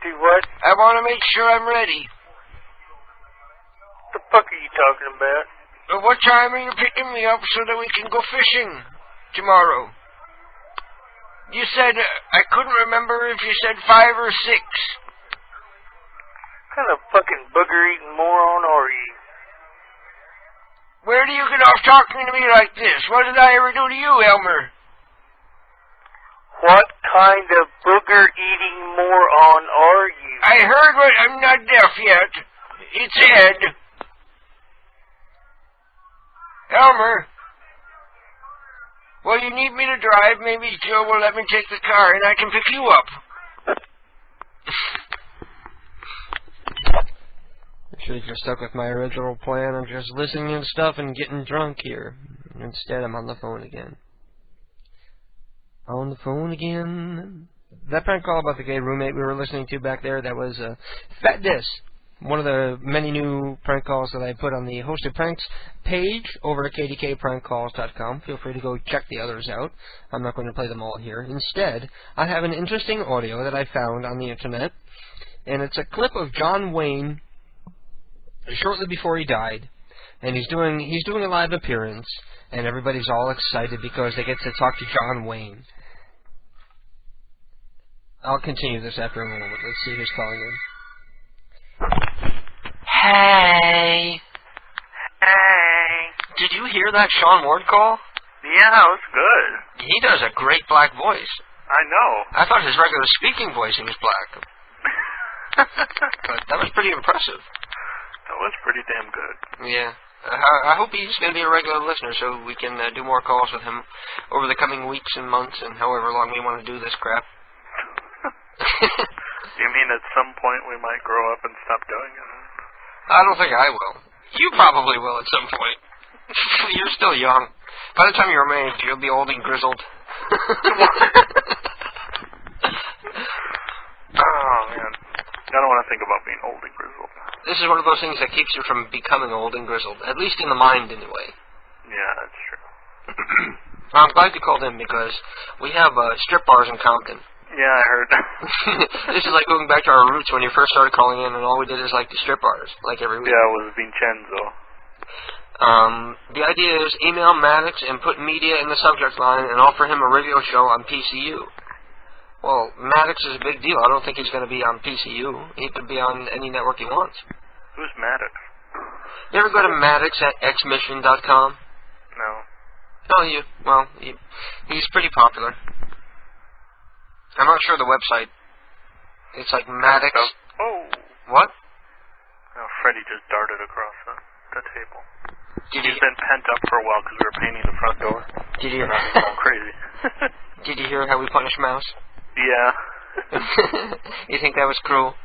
Do what? I want to make sure I'm ready. The fuck are you talking about? What time are you picking me up so that we can go fishing tomorrow? You said, I couldn't remember if you said 5 or 6. What kind of fucking booger-eating moron are you? Where do you get off talking to me like this? What did I ever do to you, Elmer? What kind of booger-eating moron are you? I heard what... I'm not deaf yet. It's Ed. Elmer. Well, you need me to drive. Maybe Joe will let me take the car and I can pick you up. I should have just stuck with my original plan of just listening and stuff and getting drunk here. Instead, I'm on the phone again. On the phone again. That prank call about the gay roommate we were listening to back there, that was Fat Dis. One of the many new prank calls that I put on the Hosted Pranks page over at kdkprankcalls.com. Feel free to go check the others out. I'm not going to play them all here. Instead, I have an interesting audio that I found on the internet, and it's a clip of John Wayne shortly before he died, and he's doing a live appearance, and everybody's all excited because they get to talk to John Wayne. I'll continue this after a moment. Let's see who's calling in. Hey. Hey. Did you hear that Sean Ward call? Yeah, that was good. He does a great black voice. I know. I thought his regular speaking voice he was black. But that was pretty impressive. That was pretty damn good. Yeah. I hope he's going to be a regular listener so we can do more calls with him over the coming weeks and months and however long we want to do this crap. You mean at some point we might grow up and stop doing it? I don't think I will. You probably will at some point. You're still young. By the time you're my age, you'll be old and grizzled. Oh, man. I don't want to think about being old and grizzled. This is one of those things that keeps you from becoming old and grizzled. At least in the mind, anyway. Yeah, that's true. I'm glad you called in because we have strip bars in Compton. Yeah, I heard. This is like going back to our roots when you first started calling in and all we did is like the strip bars, like every week. Yeah, it was Vincenzo. The idea is email Maddox and put media in the subject line and offer him a radio show on PCU. Well, Maddox is a big deal. I don't think he's going to be on PCU. He could be on any network he wants. Who's Maddox? You ever go to Maddox at xmission.com? No. Oh, he's pretty popular. I'm not sure the website. It's like Maddox. Oh. What? Oh, Freddie just darted across the table. He's been pent up for a while because we were painting the front door. Did you hear? Going crazy. Did you hear how we punished Mouse? Yeah. You think that was cruel?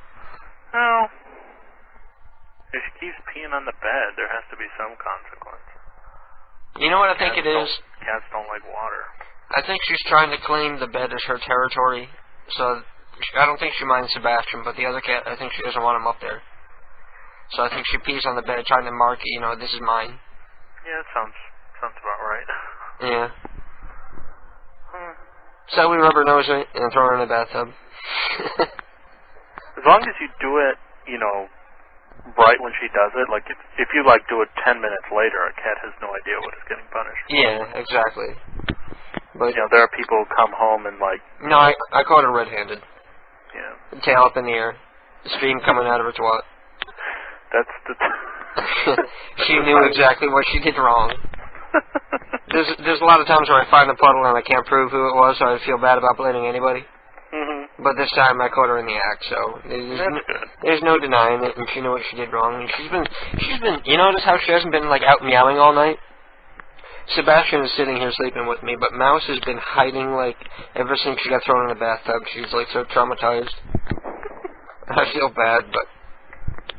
No. If she keeps peeing on the bed, there has to be some consequence. You know what I think it is? Cats don't like water. I think she's trying to claim the bed as her territory. So I don't think she minds Sebastian, but the other cat, I think she doesn't want him up there. So I think she pees on the bed, trying to mark, this is mine. Yeah, it sounds about right. Yeah. So we rubber nose it and throw her in the bathtub. As long as you do it, right when she does it, like if you do it 10 minutes later, a cat has no idea what is getting punished. Yeah, exactly. But there are people who come home and No, I caught her red-handed. Yeah. Tail up in the air, stream coming out of her twat. That's the. She knew exactly what she did wrong. There's a lot of times where I find a puddle and I can't prove who it was, so I feel bad about blaming anybody. Mm-hmm. But this time I caught her in the act, so there's no denying it, and she knew what she did wrong. And she's been. You notice how she hasn't been out meowing all night? Sebastian is sitting here sleeping with me, but Mouse has been hiding ever since she got thrown in the bathtub. She's so traumatized. I feel bad, but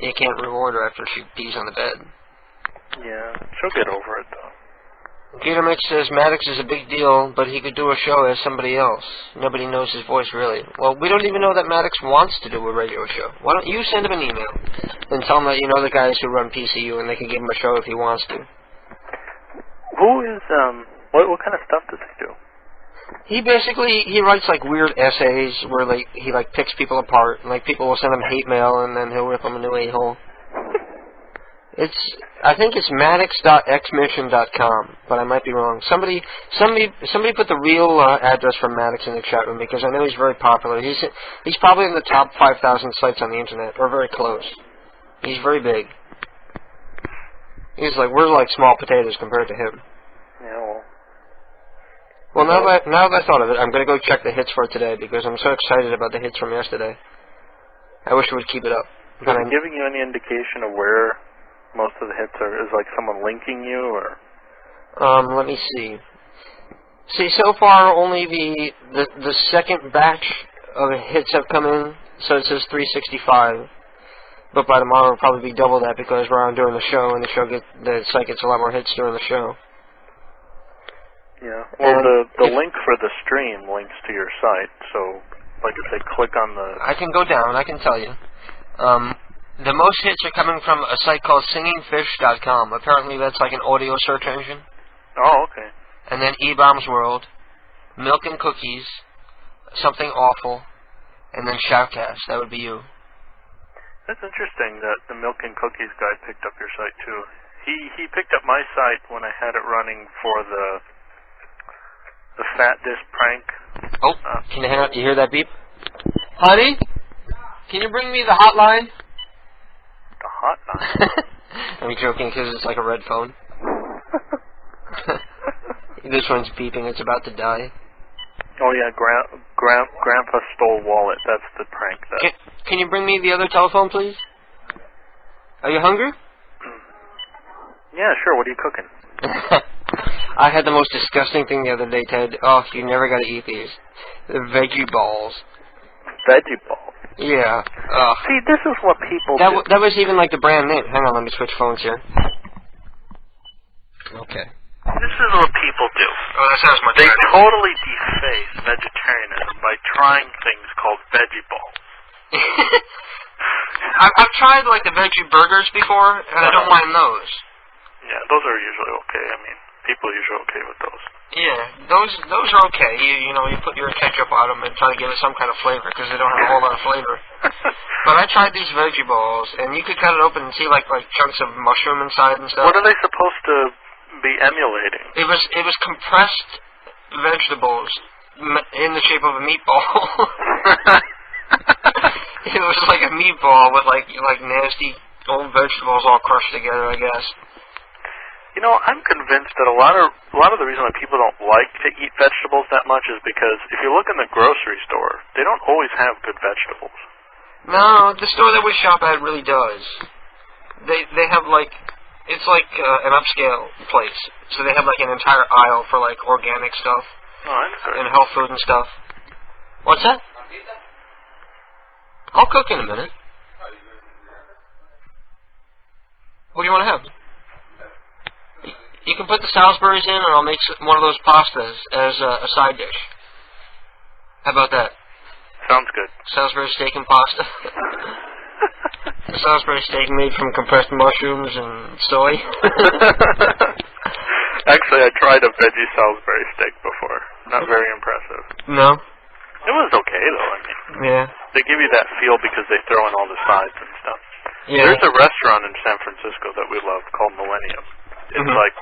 you can't reward her after she pees on the bed. Yeah, she'll get over it though. Peter Mix says Maddox is a big deal, but he could do a show as somebody else. Nobody knows his voice really. Well, we don't even know that Maddox wants to do a radio show. Why don't you send him an email and tell him that you know the guys who run PCU and they can give him a show if he wants to. Who is what kind of stuff does he do? He writes weird essays where he picks people apart and people will send him hate mail and then he'll rip them a new a-hole. I think it's maddox.xmission.com, but I might be wrong. Somebody put the real address for Maddox in the chat room because I know he's very popular. He's probably in the top 5,000 sites on the internet, or very close. He's very big. He's we're small potatoes compared to him. Yeah. Well, now that I thought of it, I'm going to go check the hits for today because I'm so excited about the hits from yesterday. I wish we would keep it up. Is it giving you any indication of where most of the hits are? Is someone linking you or? Let me see. See, so far only the second batch of hits have come in, so it says 365. But by tomorrow it'll probably be double that because we're on during the show, and the site gets a lot more hits during the show. Yeah. Well, the link for the stream links to your site, so if they click on the. I can go down. I can tell you. The most hits are coming from a site called SingingFish.com. Apparently that's an audio search engine. Oh, okay. And then E-Bombs World, Milk and Cookies, Something Awful, and then Shoutcast. That would be you. That's interesting that the Milk and Cookies guy picked up your site too. He picked up my site when I had it running for the Fat Disc prank. Oh, can you hang up? You hear that beep? Honey, can you bring me the hotline? The hotline? I'm joking because it's like a red phone. This one's beeping. It's about to die. Oh yeah, Grandpa stole wallet. That's the prank. Can you bring me the other telephone, please? Are you hungry? Yeah, sure. What are you cooking? I had the most disgusting thing the other day, Ted. Oh, you never got to eat these. The veggie balls. Veggie balls? Yeah. See, this is what people do. That was even the brand name. Hang on, let me switch phones here. Okay. This is what people do. Oh, that sounds much better. They totally deface vegetarianism by trying things called veggie balls. I've tried the veggie burgers before, and I don't mind those. Yeah, those are usually okay. I mean, people are usually okay with those. Yeah, those are okay. You put your ketchup on them and try to give it some kind of flavor because they don't have a whole lot of flavor. But I tried these veggie balls, and you could cut it open and see like chunks of mushroom inside and stuff. What are they supposed to be emulating? It was compressed vegetables in the shape of a meatball. It was like a meatball with like nasty old vegetables all crushed together, I guess. I'm convinced that a lot of the reason why people don't like to eat vegetables that much is because if you look in the grocery store, they don't always have good vegetables. No, the store that we shop at really does. they have like, it's like an upscale place. So they have like an entire aisle for like organic stuff. Oh, that's good. And health food and stuff. What's that? I'll cook in a minute. What do you want to have? You can put the Salisbury's in, and I'll make one of those pastas as a side dish. How about that? Sounds good. Salisbury steak and pasta. Salisbury steak made from compressed mushrooms and soy. Actually, I tried a veggie Salisbury steak before. Not very impressive. No? It was okay, though. I mean, yeah. They give you that feel because they throw in all the sides and stuff. Yeah. There's a restaurant in San Francisco that we love called Millennium. It's like,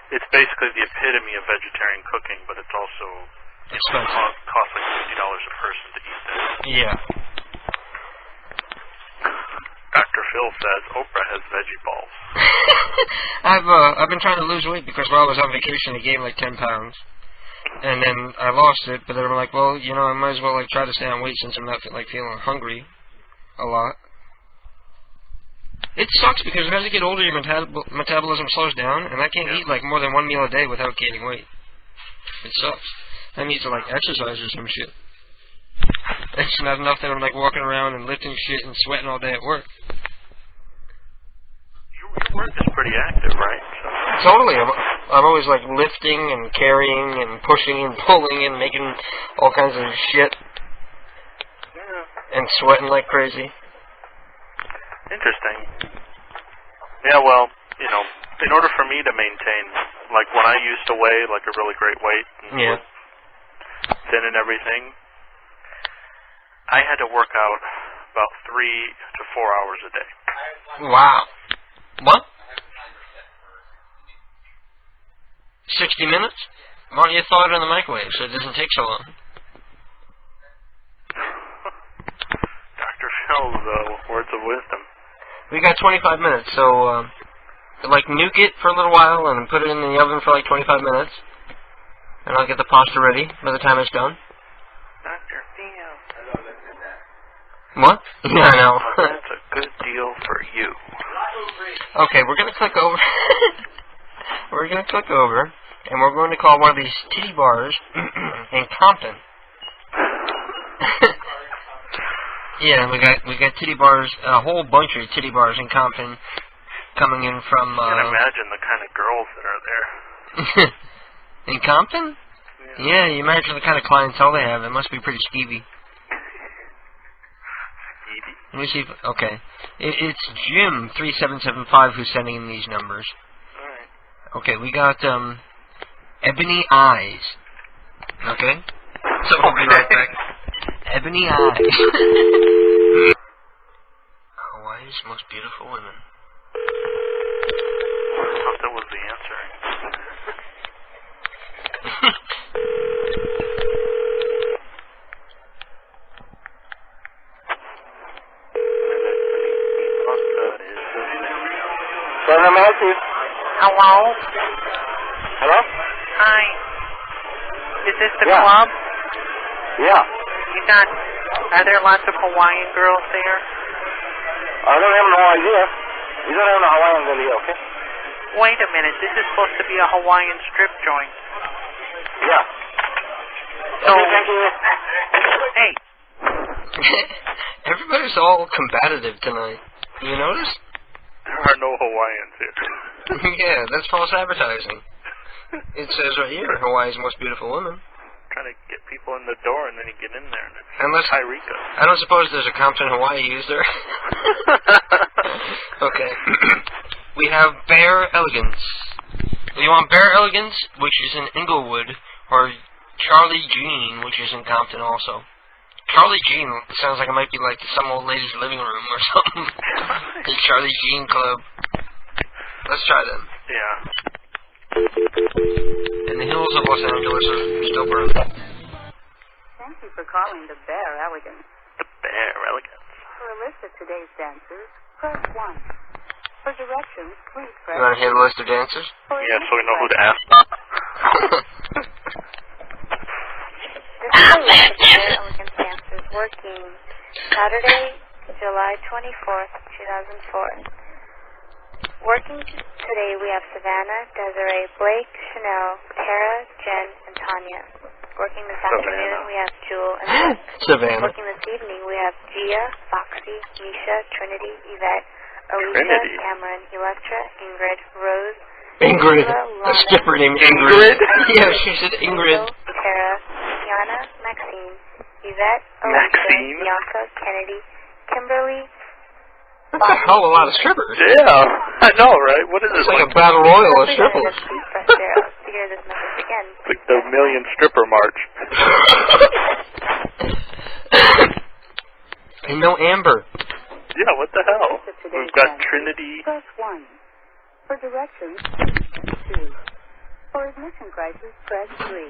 it's basically the epitome of vegetarian cooking, but it's also costs like $50 a person to eat there. Yeah. Dr. Phil says Oprah has veggie balls. I've been trying to lose weight because while I was on vacation I gained like 10 pounds. And then I lost it, but then I'm like, well, you know, I might as well like try to stay on weight since I'm not like feeling hungry a lot. It sucks because as you get older, your metabolism slows down, and I can't eat like more than one meal a day without gaining weight. It sucks. I need to like exercise or some shit. It's not enough that I'm like walking around and lifting shit and sweating all day at work. Your work is pretty active, right? So. Totally. I'm always like lifting and carrying and pushing and pulling and making all kinds of shit. And sweating like crazy. Interesting. Yeah, well, you know, in order for me to maintain, like when I used to weigh like a really great weight and was thin and everything, I had to work out about 3 to 4 hours a day. Wow. What? 60 minutes? Why don't you thaw it in the microwave so it doesn't take so long? Dr. Phil's words of wisdom. We got 25 minutes, so like nuke it for a little while and put it in the oven for like 25 minutes. And I'll get the pasta ready by the time it's done. Dr. Phil. What? Yeah, I know. That's a good deal for you. Okay, we're going to click over. We're going to click over, and we're going to call one of these titty bars in Compton. Yeah, we got titty bars, a whole bunch of titty bars in Compton coming in from... You can imagine the kind of girls that are there. In Compton? Yeah, you imagine the kind of clientele they have. It must be pretty skeevy. Let me see if... Okay. It's Jim3775 who's sending in these numbers. Alright. Okay, we got, Ebony Eyes. Okay? So we'll be right back. Ebony Eyes. Hawaii's most beautiful women. I thought that was the answer. Hello? Hello? Hi. Is this the club? Yeah. Are there lots of Hawaiian girls there? I don't have no idea. You don't have no Hawaiians in here, okay? Wait a minute. This is supposed to be a Hawaiian strip joint. Yeah. So, okay, thank you. Hey. Everybody's all combative tonight. You notice? There are no Hawaiians here. Yeah, that's false advertising. It says right here, Hawaii's most beautiful women. Trying to get people in the door and then you get in there and it's Unless Eureka. I don't suppose there's a Compton, Hawaii user. Okay. We have Bear Elegance. You want Bear Elegance, which is in Inglewood, or Charlie Jean, which is in Compton also. Charlie Jean sounds like it might be like some old lady's living room or something. The Charlie Jean Club. Let's try them. Yeah. In the hills of Los Angeles are still burning. Thank you for calling the Bear Elegance. The Bear Elegance. For a list of today's dancers, press 1. For directions, please press 2. You want to hear the list of dancers? Yeah, so we know who to ask. This is the list of the Bear Elegance dancers working Saturday, July 24th, 2004. Working today, we have Savannah, Desiree, Blake, Chanel, Tara, Jen, and Tanya. Working this afternoon, we have Jewel and Rick. Savannah. Working this evening, we have Gia, Foxy, Misha, Trinity, Yvette, Alicia, Trinity. Cameron, Electra, Ingrid, Rose, Ingrid. Angela, A stripper named Ingrid. Lana, Yeah, she said Ingrid. Tara, Tiana, Maxine, Yvette, Alicia, Bianca, Kennedy, Kimberly. That's a hell of a lot of strippers. Yeah, I know, right? What is It's this? like a battle royal of strippers. Press 0 to hear this message again. Like the Million Stripper March. And no Amber. Yeah, what the hell? We've got Trinity. Press 1. For directions, press 2. For admission prices, press 3.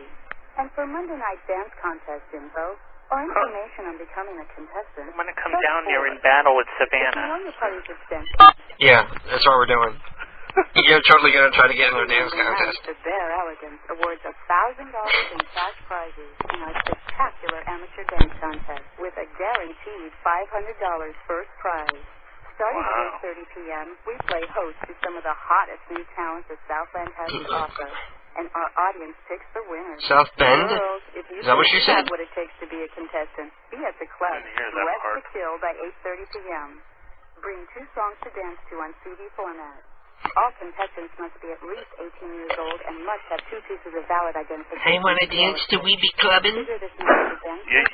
And for Monday night dance contest info, or information on becoming a contestant, I'm going to come down there and battle with Savannah. Yeah, that's what we're doing. You're totally going to try to get in their dance contest. The Bear Elegance awards $1,000 in cash prizes in our spectacular amateur dance contest with a guaranteed $500 first prize. Starting at 8:30 p.m., we play host to some of the hottest new talents that Southland has to offer. And our audience picks the winners. South Bend? Girls, if you Is that what she said? have what it takes to be a contestant, be at the club. West to Kill by 8:30 p.m. Bring 2 songs to dance to on CD format. All contestants must be at least 18 years old and must have 2 pieces of valid identification. I want to dance to We Be Clubbin'. Yeah.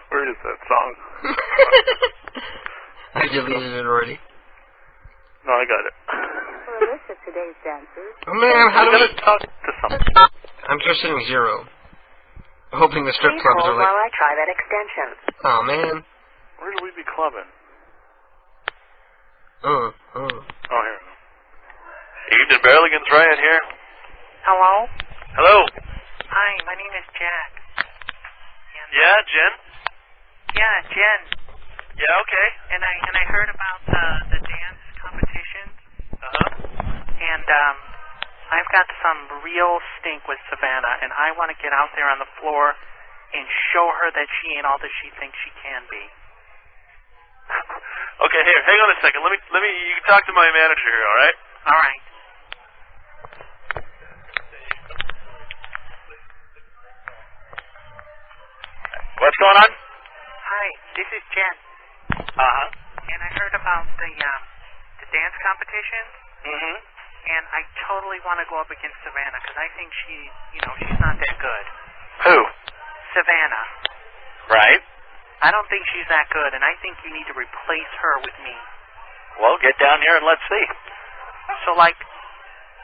Where is that song? I deleted it already. No, I got it. For a list of today's dancers. Oh man, how do we talk to someone? I'm just hitting 0. Hoping the strip clubs are like... while I try that extension. Oh man. Where do we be clubbing? Oh, here. Evening, Berligan's Ryan here. Hello? Hello. Hi, my name is Jack. Yeah, Jen? Yeah, Jen. Yeah, okay. And I heard about the dance competition. And I've got some real stink with Savannah, and I want to get out there on the floor and show her that she ain't all that she thinks she can be. Okay, here, hang on a second. Let me. You can talk to my manager here, all right? All right. What's going on? Hi, this is Jen. Uh-huh. And I heard about the dance competition. Mm-hmm. And I totally want to go up against Savannah because I think she's not that good. Who? Savannah. Right. I don't think she's that good, and I think you need to replace her with me. Well, get down here and let's see. So, like,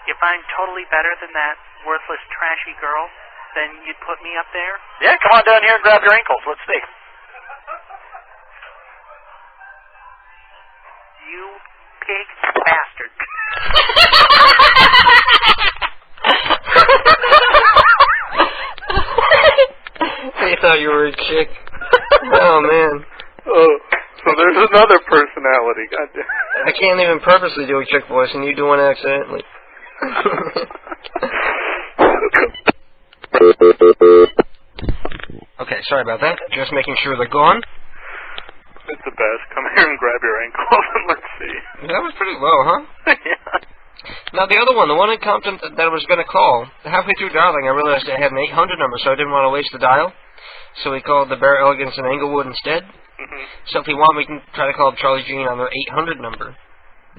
if I'm totally better than that worthless, trashy girl, then you'd put me up there? Yeah, come on down here and grab your ankles. Let's see. You pig bastard. They thought you were a chick. Oh, man. Oh, so there's another personality. Goddamn. I can't even purposely do a chick voice, and you do one accidentally. Okay, sorry about that. Just making sure they're gone. It's the best. Come here and grab your ankles and let's see. That was pretty low, huh? Yeah. Now, the other one, the one in Compton that I was going to call, halfway through dialing, I realized I had an 800 number, so I didn't want to waste the dial. So we called the Bear Elegance in Englewood instead. Mm-hmm. So if you want, we can try to call up Charlie Jean on their 800 number.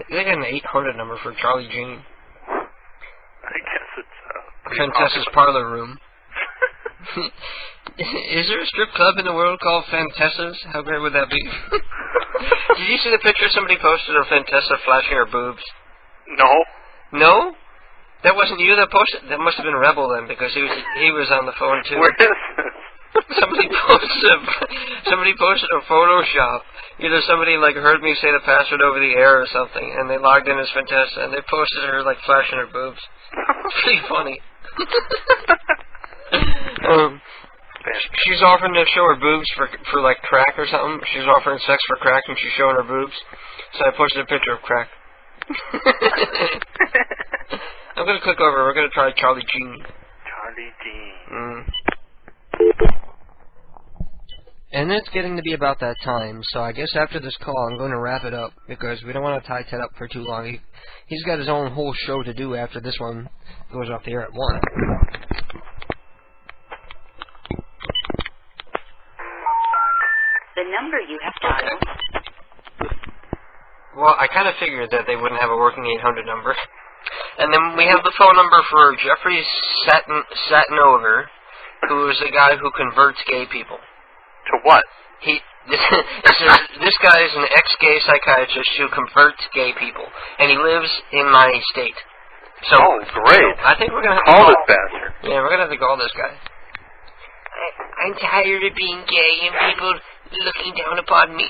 They got an 800 number for Charlie Jean. I guess it's Fantessa's parlor room. Is there a strip club in the world called Fantessa's? How great would that be? Did you see the picture somebody posted of Fantessa flashing her boobs? No. No? That wasn't you that posted? That must have been Rebel then, because he was on the phone too. Where is this? Somebody posted a Photoshop. Either somebody like heard me say the password over the air or something, and they logged in as Fantessa, and they posted her like flashing her boobs. Pretty funny. She's offering to show her boobs for like crack or something. She's offering sex for crack, and she's showing her boobs. So I posted a picture of crack. I'm gonna click over. We're gonna try Charlie Jean. Charlie Jean. And it's getting to be about that time, so I guess after this call I'm going to wrap it up, because we don't want to tie Ted up for too long. He's got his own whole show to do after this one goes off the air at 1. The number you have dialed. Well, I kind of figured that they wouldn't have a working 800 number. And then we have the phone number for Jeffrey Satinover, who is a guy who converts gay people. To what? This guy is an ex-gay psychiatrist who converts gay people, and he lives in my state. So, great! I think we're gonna have to call this bastard. Yeah, we're gonna have to call this guy. I'm tired of being gay and people looking down upon me.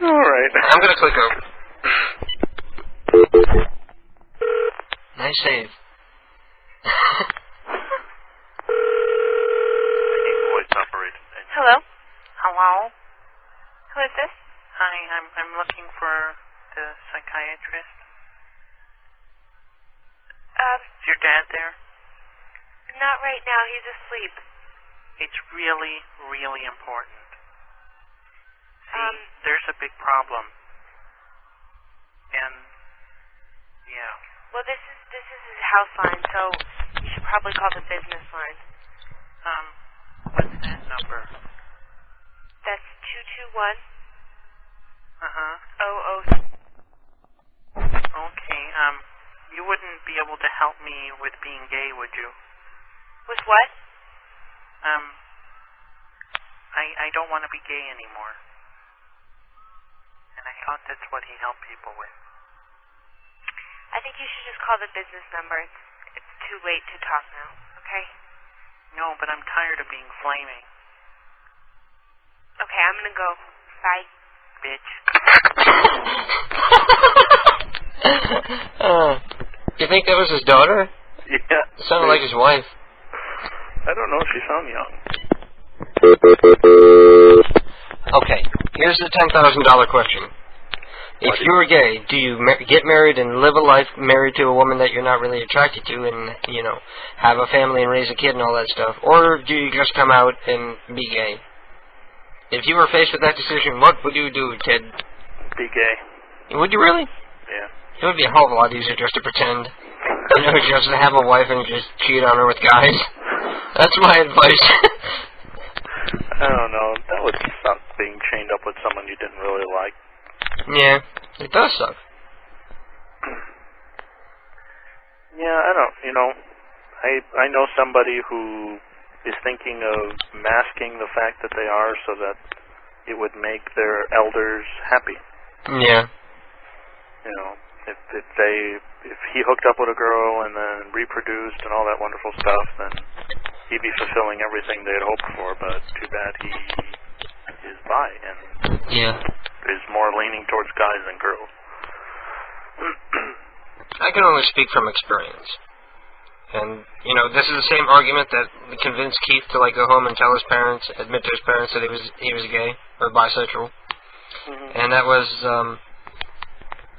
All right. I'm gonna click over. Nice save. Hello? Hello? Who is this? Hi, I'm looking for the psychiatrist. Is your dad there? Not right now. He's asleep. It's really, really important. See, there's a big problem. And, yeah. Well, this is his house line, so you should probably call the business line. What's that number? That's 221. Okay, you wouldn't be able to help me with being gay, would you? With what? I don't want to be gay anymore. And I thought that's what he helped people with. I think you should just call the business number. It's too late to talk now, okay? No, but I'm tired of being flaming. Okay, I'm gonna go. Bye. Bitch. You think that was his daughter? Yeah. It sounded like his wife. I don't know. She sounds young. Okay, here's the $10,000 question. If you were gay, do you get married and live a life married to a woman that you're not really attracted to and, you know, have a family and raise a kid and all that stuff? Or do you just come out and be gay? If you were faced with that decision, what would you do, Ted? Be gay. Would you really? Yeah. It would be a hell of a lot easier just to pretend. You know, just to have a wife and just cheat on her with guys. That's my advice. I don't know. That would suck, being chained up with someone you didn't really like. Yeah, it does suck. Yeah, I don't, you know, I know somebody who is thinking of masking the fact that they are so that it would make their elders happy. Yeah. You know, if he hooked up with a girl and then reproduced and all that wonderful stuff, then he'd be fulfilling everything they'd hoped for, but too bad he is bi and is more leaning towards guys than girls. I can only speak from experience. And, you know, this is the same argument that convinced Keith to, like, go home and tell his parents, admit to his parents that he was gay or bisexual. And that was,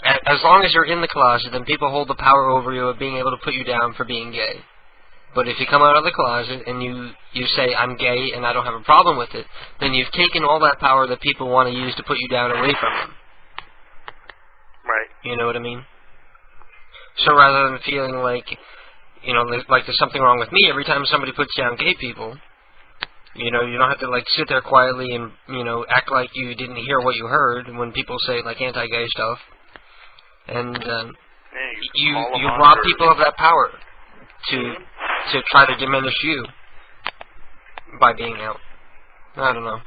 as long as you're in the closet, then people hold the power over you of being able to put you down for being gay. But if you come out of the closet and you say, I'm gay and I don't have a problem with it, then you've taken all that power that people want to use to put you down away from them. Right. You know what I mean? So rather than feeling like, you know, like there's something wrong with me every time somebody puts down gay people, you know, you don't have to, like, sit there quietly and, you know, act like you didn't hear what you heard when people say, like, anti-gay stuff. And you rob people of that power to try to diminish you by being out. I don't know.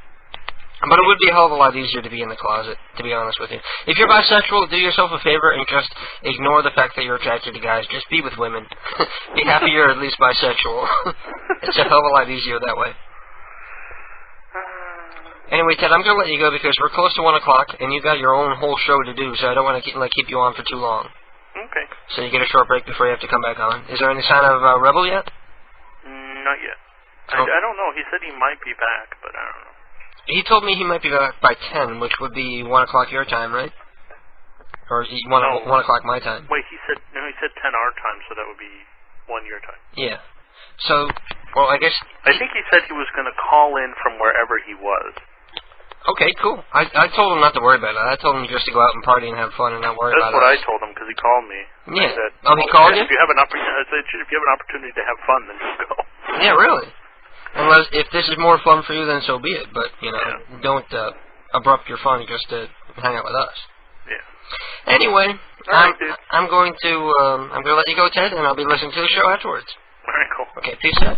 But it would be a hell of a lot easier to be in the closet, to be honest with you. If you're bisexual, do yourself a favor and just ignore the fact that you're attracted to guys. Just be with women. Be happy you're at least bisexual. It's a hell of a lot easier that way. Anyway, Ted, I'm going to let you go because we're close to 1 o'clock, and you've got your own whole show to do, so I don't want to keep you on for too long. Okay. So you get a short break before you have to come back on. Is there any sign of Rebel yet? Not yet. I don't know. He said he might be back, but I don't know. He told me he might be back by 10, which would be 1 o'clock your time, right? Or 1 o'clock my time. Wait, he said 10 our time, so that would be 1 your time. Yeah. So, well, I guess... I think he said he was going to call in from wherever he was. Okay, cool. I told him not to worry about it. I told him just to go out and party and have fun and not worry about it. That's what I told him, because he called me. Yeah. I said, he called you? If you have an opportunity to have fun, then just go. Yeah, really. Unless, if this is more fun for you, then so be it. But, you know, don't abrupt your fun just to hang out with us. Yeah. Anyway, right, I'm going to let you go, Ted, and I'll be listening to the show afterwards. All right, cool. Okay, peace out.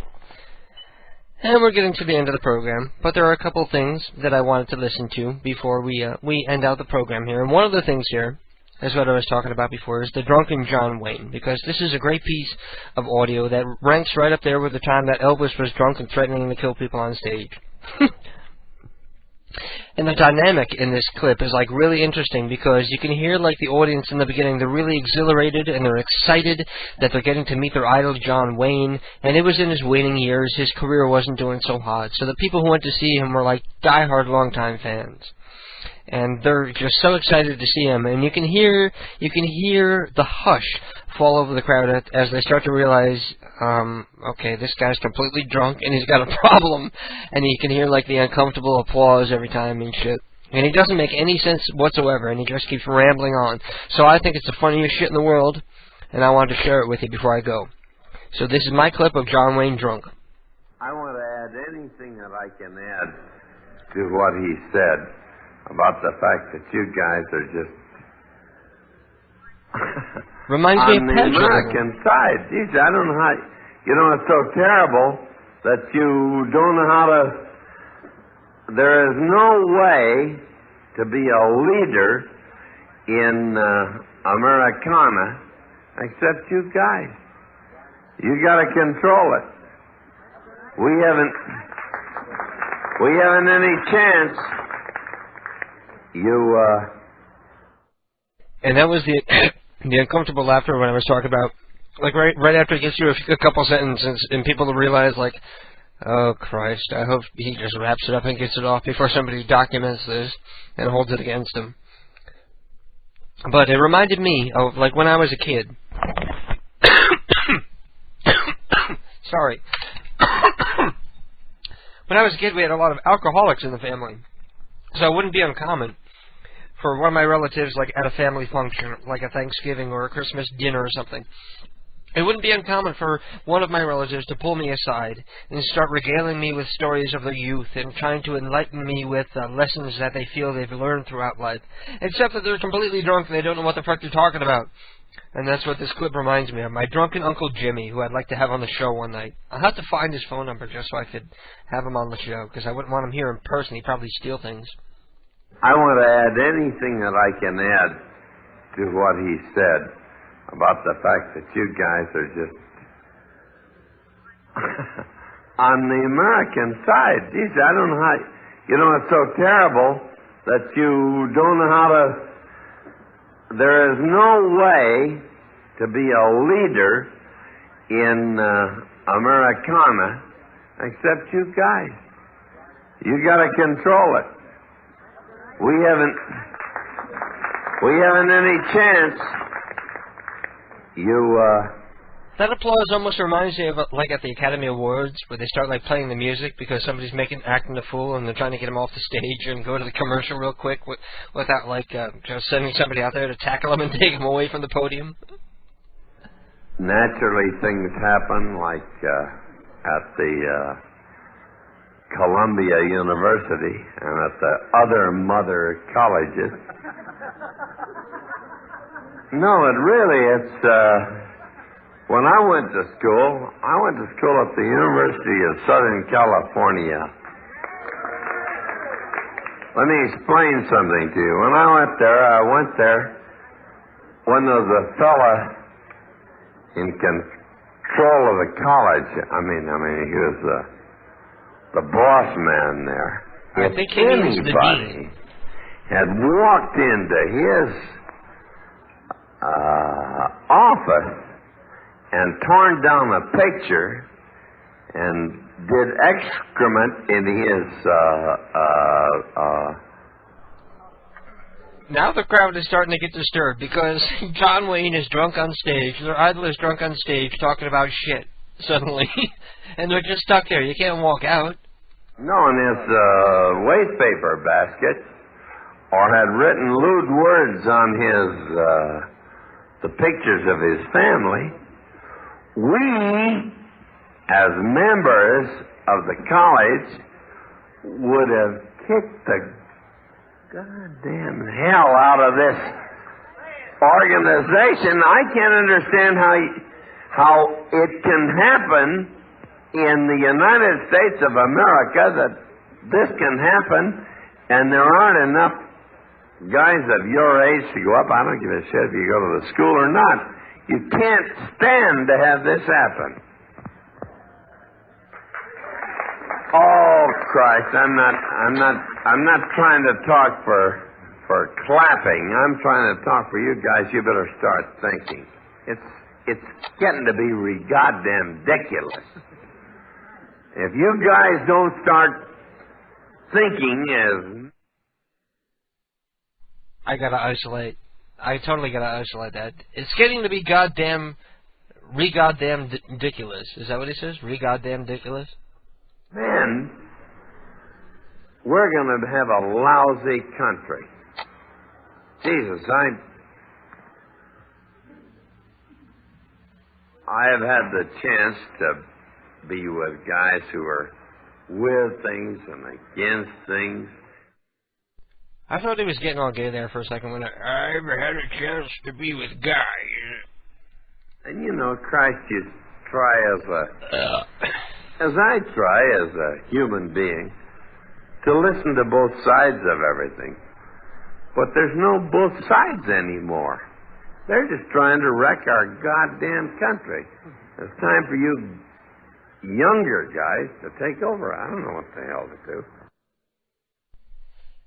And we're getting to the end of the program, but there are a couple things that I wanted to listen to before we end out the program here. And one of the things here is what I was talking about before, is the drunken John Wayne, because this is a great piece of audio that ranks right up there with the time that Elvis was drunk and threatening to kill people on stage. And the dynamic in this clip is like really interesting, because you can hear like the audience in the beginning, they're really exhilarated and they're excited that they're getting to meet their idol John Wayne, and it was in his waning years, his career wasn't doing so hot, so the people who went to see him were like diehard longtime fans. And they're just so excited to see him, and you can hear the hush fall over the crowd as they start to realize, okay, this guy's completely drunk and he's got a problem, and you can hear like the uncomfortable applause every time and shit. And he doesn't make any sense whatsoever, and he just keeps rambling on. So I think it's the funniest shit in the world, and I wanted to share it with you before I go. So this is my clip of John Wayne drunk. I want to add anything that I can add to what he said about the fact that you guys are just reminds me of on the American side. Geez, I don't know how, it's so terrible that you don't know how to, there is no way to be a leader in Americana except you guys. You got to control it. We haven't any chance. And that was the uncomfortable laughter when I was talking about, like right after he gets through a couple sentences, and people realize, like, oh Christ, I hope he just wraps it up and gets it off before somebody documents this and holds it against him. But it reminded me of like when I was a kid. Sorry. When I was a kid, we had a lot of alcoholics in the family, so it wouldn't be uncommon for one of my relatives, like at a family function, like a Thanksgiving or a Christmas dinner or something. It wouldn't be uncommon for one of my relatives to pull me aside and start regaling me with stories of their youth and trying to enlighten me with lessons that they feel they've learned throughout life. Except that they're completely drunk and they don't know what the fuck they're talking about. And that's what this clip reminds me of. My drunken Uncle Jimmy, who I'd like to have on the show one night. I'll have to find his phone number just so I could have him on the show, because I wouldn't want him here in person. He'd probably steal things. I want to add anything that I can add to what he said about the fact that you guys are just on the American side. Geez, I don't know how, it's so terrible that you don't know how to, there is no way to be a leader in Americana except you guys. You got to control it. We haven't any chance. That applause almost reminds me of like at the Academy Awards, where they start like playing the music because somebody's acting a fool and they're trying to get him off the stage and go to the commercial real quick without like just sending somebody out there to tackle him and take him away from the podium. Naturally, things happen like at the Columbia University and at the other mother colleges. No, it's when I went to school at the University of Southern California. Let me explain something to you. When I went there when there was a fella in control of the college. I mean, he was the boss man there. I think he means the dean. Had walked into his office and torn down a picture and did excrement in his Now the crowd is starting to get disturbed because John Wayne is drunk on stage. Their idol is drunk on stage talking about shit. suddenly, and they're just stuck there. You can't walk out. No, in his waste paper basket, or had written lewd words on his the pictures of his family. We, as members of the college, would have kicked the goddamn hell out of this organization. I can't understand how it can happen in the United States of America that this can happen, and there aren't enough guys of your age to go up. I don't give a shit if you go to the school or not. You can't stand to have this happen. Oh Christ! I'm not trying to talk for clapping. I'm trying to talk for you guys. You better start thinking. It's getting to be goddamn ridiculous. If you guys don't start thinking, I gotta isolate. I totally gotta isolate that. It's getting to be goddamn ridiculous. Is that what he says? Goddamn ridiculous? man, we're going to have a lousy country. Jesus, I have had the chance to be with guys who are with things and against things. I thought he was getting all gay there for a second when I ever had a chance to be with guys. And you know, Christ, you try as I try as a human being to listen to both sides of everything. But there's no both sides anymore. They're just trying to wreck our goddamn country. It's time for you younger guys to take over. I don't know what the hell to do.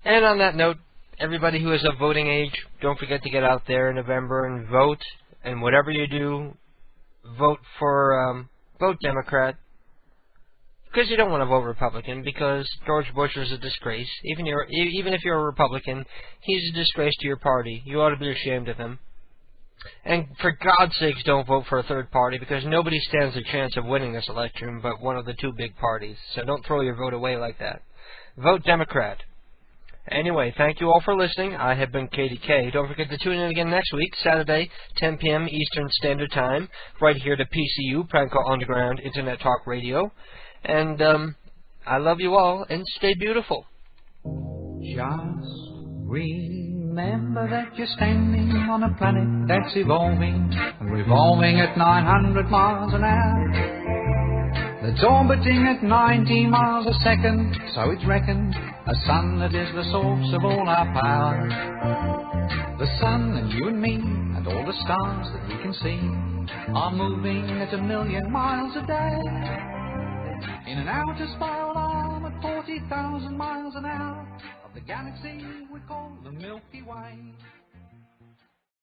And on that note, everybody who is of voting age, don't forget to get out there in November and vote. And whatever you do, vote Democrat. Because you don't want to vote Republican, because George Bush is a disgrace. Even if you're a Republican, he's a disgrace to your party. You ought to be ashamed of him. And for God's sakes, don't vote for a third party, because nobody stands a chance of winning this election but one of the two big parties. So don't throw your vote away like that. Vote Democrat. Anyway, thank you all for listening. I have been KDK. Don't forget to tune in again next week, Saturday, 10 p.m. Eastern Standard Time, right here to PCU, Prank Call Underground Internet Talk Radio. And I love you all, and stay beautiful. Just remember that you're standing on a planet that's evolving and revolving at 900 miles an hour. That's orbiting at 90 miles a second, so it's reckoned a sun that is the source of all our power. The sun and you and me and all the stars that we can see are moving at 1,000,000 miles a day in an outer spiral arm at 40,000 miles an hour of the galaxy we call the Milky Way.